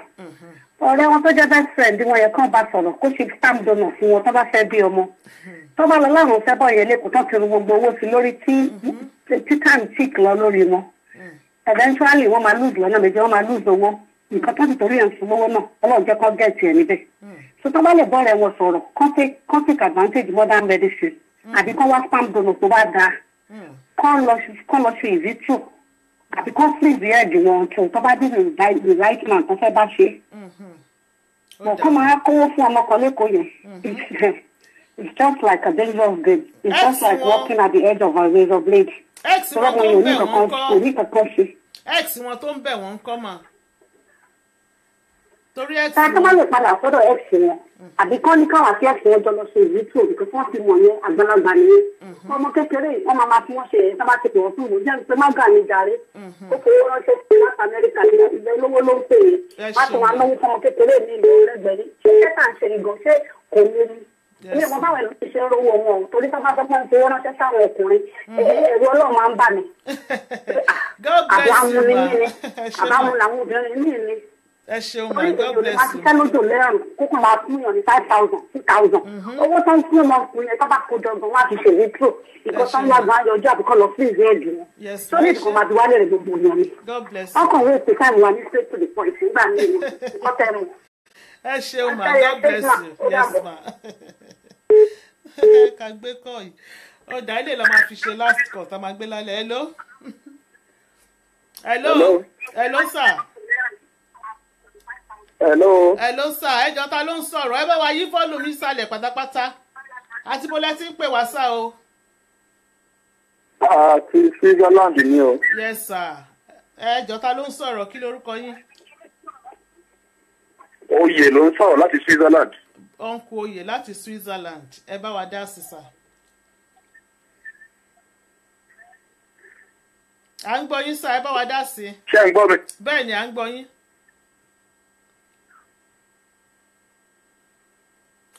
Ọ̀rẹ́ wọn tó jẹ́ best friend wọn yẹn kàn bá sọ̀rọ̀ kó ṣe stamp donor fún wọn tó bá fẹ́ bí ọmọ. Tó bá lọ láwọn fẹ́ bọ̀ yẹn lẹ́kọ̀ọ́ tó kiri gbogbo owó sí lórí tí time tick lọ lórí wọn. Eventually wọ́n máa lose lọ́nà méjì, wọ́n máa lose owó. Nǹkan tó ti torí ẹ̀ ń fún owó náà, Ọlọ́run jẹ́ kó gẹ̀ẹ́tì ẹ̀ níbẹ̀. So tó bá lè bọ́ rẹ̀ wọn sọ̀rọ̀, kán take advantage modern medicine. Àbí kán wá stamp donor tó bá dáa. Kán lọ ṣe ìvítù. Àbí kán freeze the egg wọn tó bá dé the right man tó fẹ́ bá ṣe. Kán máa kówó fún ọmọ kan lẹ́kọ̀ọ́ yẹn. It's just like a dangerous game. It's just like walking at the edge of a razor blade. Ex wọn tó ń bẹ̀ wọ́n kọ́. ex wọn tó ń bẹ̀ wọ́n ń kọ́ mà torí ex Ṣé tó bá lè padà sọ́dọ̀ X wọn? Àbí kán ní káwọn àti X wọn jọ lọ ṣe ìlú tó nǹkan tí wọ́n ti mọ̀ yẹn àgbàlagbà nìyẹn. Ọmọ kékeré wọ́n máa fi wọ́n ṣe ẹ̀yẹ sábà ti pè wọ́n fún ìwò jẹ́ pé má gà ní jàre. Ó fowó ránṣẹ́ sí láti Amẹ́ríkà ní ìgbẹ́ lówó ló ń pè é. Láti wọn náwó fún ọmọ kékeré ní ìlú rẹ̀gbẹ̀rí. Ṣé kẹ́tà ń ṣe ìgàn ṣé kò ní rí? Ilé wọn báwọn ẹ̀rọ ti ṣe rówó wọn torí sábà tó máa ń fowó ránṣẹ́ sáwọn ọkùnrin. Ẹ̀rọ Ọlọ́run máa ń bà mí. Àbí àwọn ní mí ni. Àbáwọn làwọn obìnrin mí ni. Ẹ ṣeun ma, God bless you. Akíkẹ́ lójó lẹ́rùn kókò máa fún yàn ní 5,000 6,000. Owó tó ń fún ọmọkùnrin ẹ̀ tó bá kójọ gan wá fi ṣèlú tó. Ìkọ́ tó ń wá gan ayọ̀jọ́ àbíkọ́ lọ fún ìwé ẹ̀dùn wọn. Yes, Sórí ìdìbò máa ti wálé rẹ̀ gbogbo yẹn ni. God bless you. Ọkàn wo ìpè táìmù wa ní straight to the point nígbà míì ni. Ìkọ́ tẹ̀rù. Ẹ ṣeun ma, God bless you. Yes ma. Ká gbé kọ́ yìí. Ọ̀dà ilé la máa fi ṣe last call tá a máa gbé lálẹ́. Hello? Hello? Hello sir. Hello sir, ẹjọ́ ta ló ń sọ̀rọ̀? Ẹ bá wa yí fọ́ọ̀lù mi sálẹ̀ pátápátá. Àti bó lẹ ti ń pè wá sá o. Àti Switzerland ni o. Yes sir. Ẹjọ́ ta ló ń sọ̀rọ̀? Kí lorúkọ yín? Oyè ló ń sọ̀rọ̀ láti Switzerland. Ọ̀nkù Oyè láti Switzerland. Ẹ bá wa dá sí sà. À ń gbọ́ yín sà, ẹ bá wa dá sí. Ṣé ń gbọ́ mi? Bẹ́ẹ̀ ni à ń gbọ́ yín.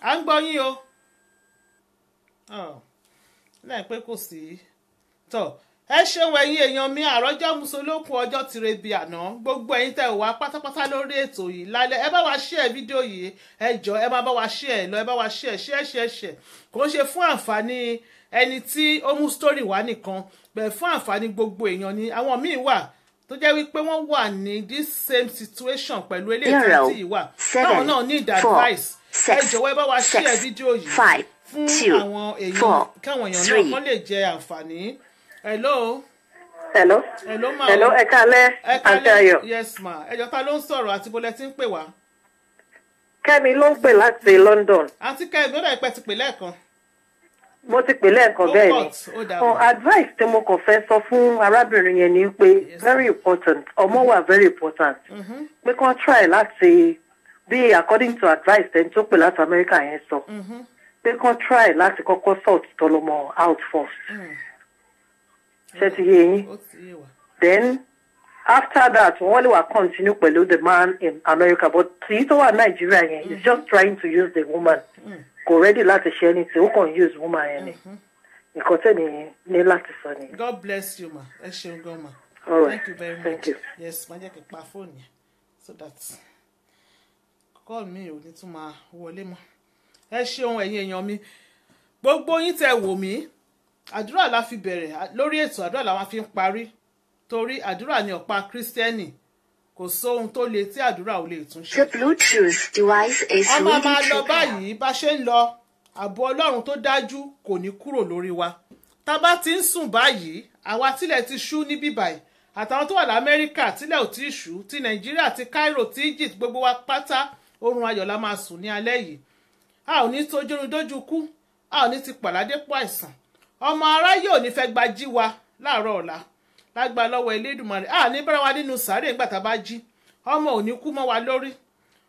À ń gbọ́ yín o. Láì pé kò sí. Tọ́ ẹ ṣeun ẹ̀yin èèyàn mi àròjọ musolókun ọjọ́ tire bíi àná gbogbo ẹ̀yin tẹ́ wá pátápátá lórí ètò yìí lálẹ́ ẹ bá wa share fídíò yìí ẹ jọ̀ọ́ ẹ máa bá wa share lọ ẹ bá wa share kò ń ṣe fún àǹfààní ẹni tí ó mú story wá nìkan bẹ́ẹ̀ fún àǹfààní gbogbo èèyàn ni àwọn míì wà tó jẹ́ wípé wọ́n wà ní this same situation pẹ̀lú eléyìí tí yìí wà táwọn náà need advice ẹ jọ̀wọ́ ẹ bá wa share fídíò yìí fún àwọn èèyàn káwọn èèyàn náà kán lè jẹ àǹfààní. Hello. Hello. Hello ma. Hello, ẹ káalẹ́. Àǹtí Ayọ̀. Yes ma. Ẹjọ́ ta ló ń sọ̀rọ̀ àti bó lẹ ti ń pè wá? Kẹ́mi ló ń pè láti London. Àǹtí Kẹ́mi ó dà ìpẹ́ ti pè lẹ́ẹ̀kan. Mo ti pè lẹ́ẹ̀kan bẹ́ẹ̀ ni. Advice tí mo kàn fẹ́ sọ fún arábìnrin yẹn ni pé very important ọmọ wà very important. Pé kàn try láti bí according to advice ẹni tó pè láti America yẹn sọ. Pé kàn try láti kọ́kọ́ sort tọlọmọ out first. Ṣé ti yé yín? Then after that wọ́n lè wá continue pẹ̀lú the man in America but tí tó wà Nigeria yẹn is just trying to use the woman kò ready láti ṣe anything ó kàn use woman yẹn ni nǹkan tẹ́ni ní láti sọ ni. God bless you ma ẹ ṣeun gan ma. All right. Thank you very much. Thank you. Yes ma jẹ́ kí n pa fóònù yẹn so that call mi ò ní tún máa wọlé mọ́. Ẹ ṣeun ẹ̀yin èèyàn mi gbogbo yín tẹ́ wò mí àdúrà la fi bẹ̀rẹ̀ lórí ètò àdúrà la wá fi ń parí torí àdúrà ni ọ̀pá kírísítẹ́nì kò sóhun tó le tí àdúrà ò lè tún ṣe. The Bluetooth device is a máa ready lọ to pair. báyìí bá ṣe ń lọ ààbò ọlọ́run tó dájú kò ní kúrò lórí wa tá bá ti ń sùn báyìí àwa tílẹ̀ ti ṣú ní bíbáyìí àtàwọn tó wà lamẹ́ríkà tílẹ̀ ò tí ì ṣú ti nàìjíríà ti Cairo ti Egypt gbogbo wa pátá oorun ayọ̀ la máa sùn ní alẹ́ yìí a ò ní tójúrun dójú kú a ò ní ti pàládé pọ̀ àìsàn ọmọ aráyé ò ní fẹ́ gba jí wa láàárọ̀ ọ̀la lágbà lọ́wọ́ Elédùmarè a ní bára wa nínú sàárè nígbà tá a bá jí ọmọ ò ní kú mọ́ wa lórí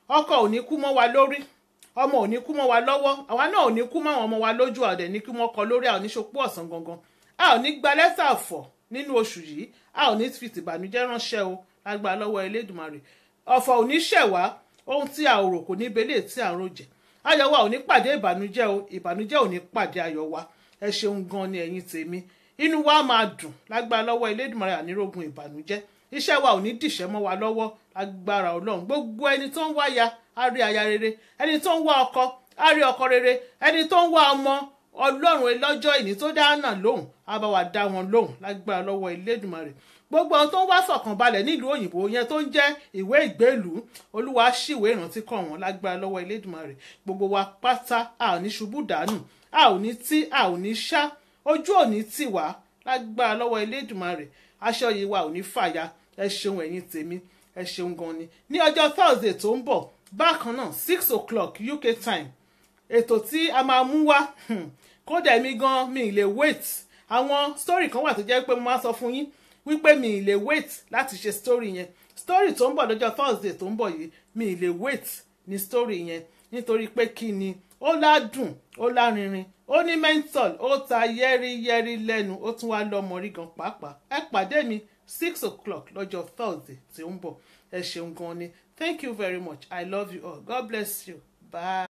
ọkọ ò ní kú mọ́ wa lórí ọmọ ò ní kú mọ́ wa lọ́wọ́ àwa náà ò ní kú mọ́ àwọn ọmọ wa lójú àdẹ̀ ní kí wọ́n kọ lórí a ò ní ṣopó ọ̀sán gangan a ò ní gba lẹ́tà ọ̀fọ̀ nínú oṣù yìí a ò ní fi tìbànújẹ́ ránṣẹ́ o lágbà lọ́wọ́ Elédùmarè ọ̀fọ̀ ò ní ṣẹ̀wá ohun tí a ò rò kò ní belé tí a ń rojẹ ayọ̀ wa ò ní pàdé ìbànújẹ́ o ìbànújẹ́ ò ní pàdé ayọ̀ wa ẹ ṣeun gan ni ẹ̀yin tèmi inú wa máa dùn lágbára lọ́wọ́ Elédùmarè ànírógun ìbànújẹ́ iṣẹ́ wa ò ní dìṣẹ́ mọ́ wa lọ́wọ́ lágbára Ọlọ́run gbogbo ẹni tó ń wá aya á rí aya rere ẹni tó ń wá ọkọ á rí ọkọ rere ẹni tó ń wá ọmọ Ọlọ́run lọ́jọ́ ìní tó dáná lóhùn á bá wa dá wọn lóhùn lágbára lọ́wọ́ Elédùmarè gbogbo àwọn tó ń wá fọkànbalẹ̀ nílùú òyìnbó yẹn tó ń jẹ́ ìwé ìgbélùú Olúwa ṣìwé ìrántí kàn wọ́n lágbára lọ́wọ́ Elédùmarè gbogbo wa pátá a ò ní ṣubú dànù a ò ní tí a ò ní ṣá ojú ò ní tì wá lágbára lọ́wọ́ Elédùmarè aṣọ yìí wa ò ní fàya ẹ ṣeun ẹ̀yin tèmi ẹ ṣeun gan ni ní ọjọ́ Thursday tó ń bọ̀ bákan náà 6 o'clock UK time ètò tí a máa mú wá kódà èmi gan mi lè wait àwọn story kan wà tó jẹ́ pé mo máa sọ fún yín wípé mi ì lè wait láti ṣe story yẹn story tó ń bọ̀ lọ́jọ́ Thursday tó ń bọ̀ yìí mi ì lè wait ní story yẹn nítorí pé kí ni ó ládùn ó lárinrin ó ní mental ó ta yẹ́rìyẹ́rì lẹ́nu ó tún wá lọ́mọ rí gan pàápàá ẹ pàdé mi 6 o'clock lọ́jọ́ Thursday tí ó ń bọ̀ ẹ ṣeun gan ni thank you very much I love you all God bless you bye.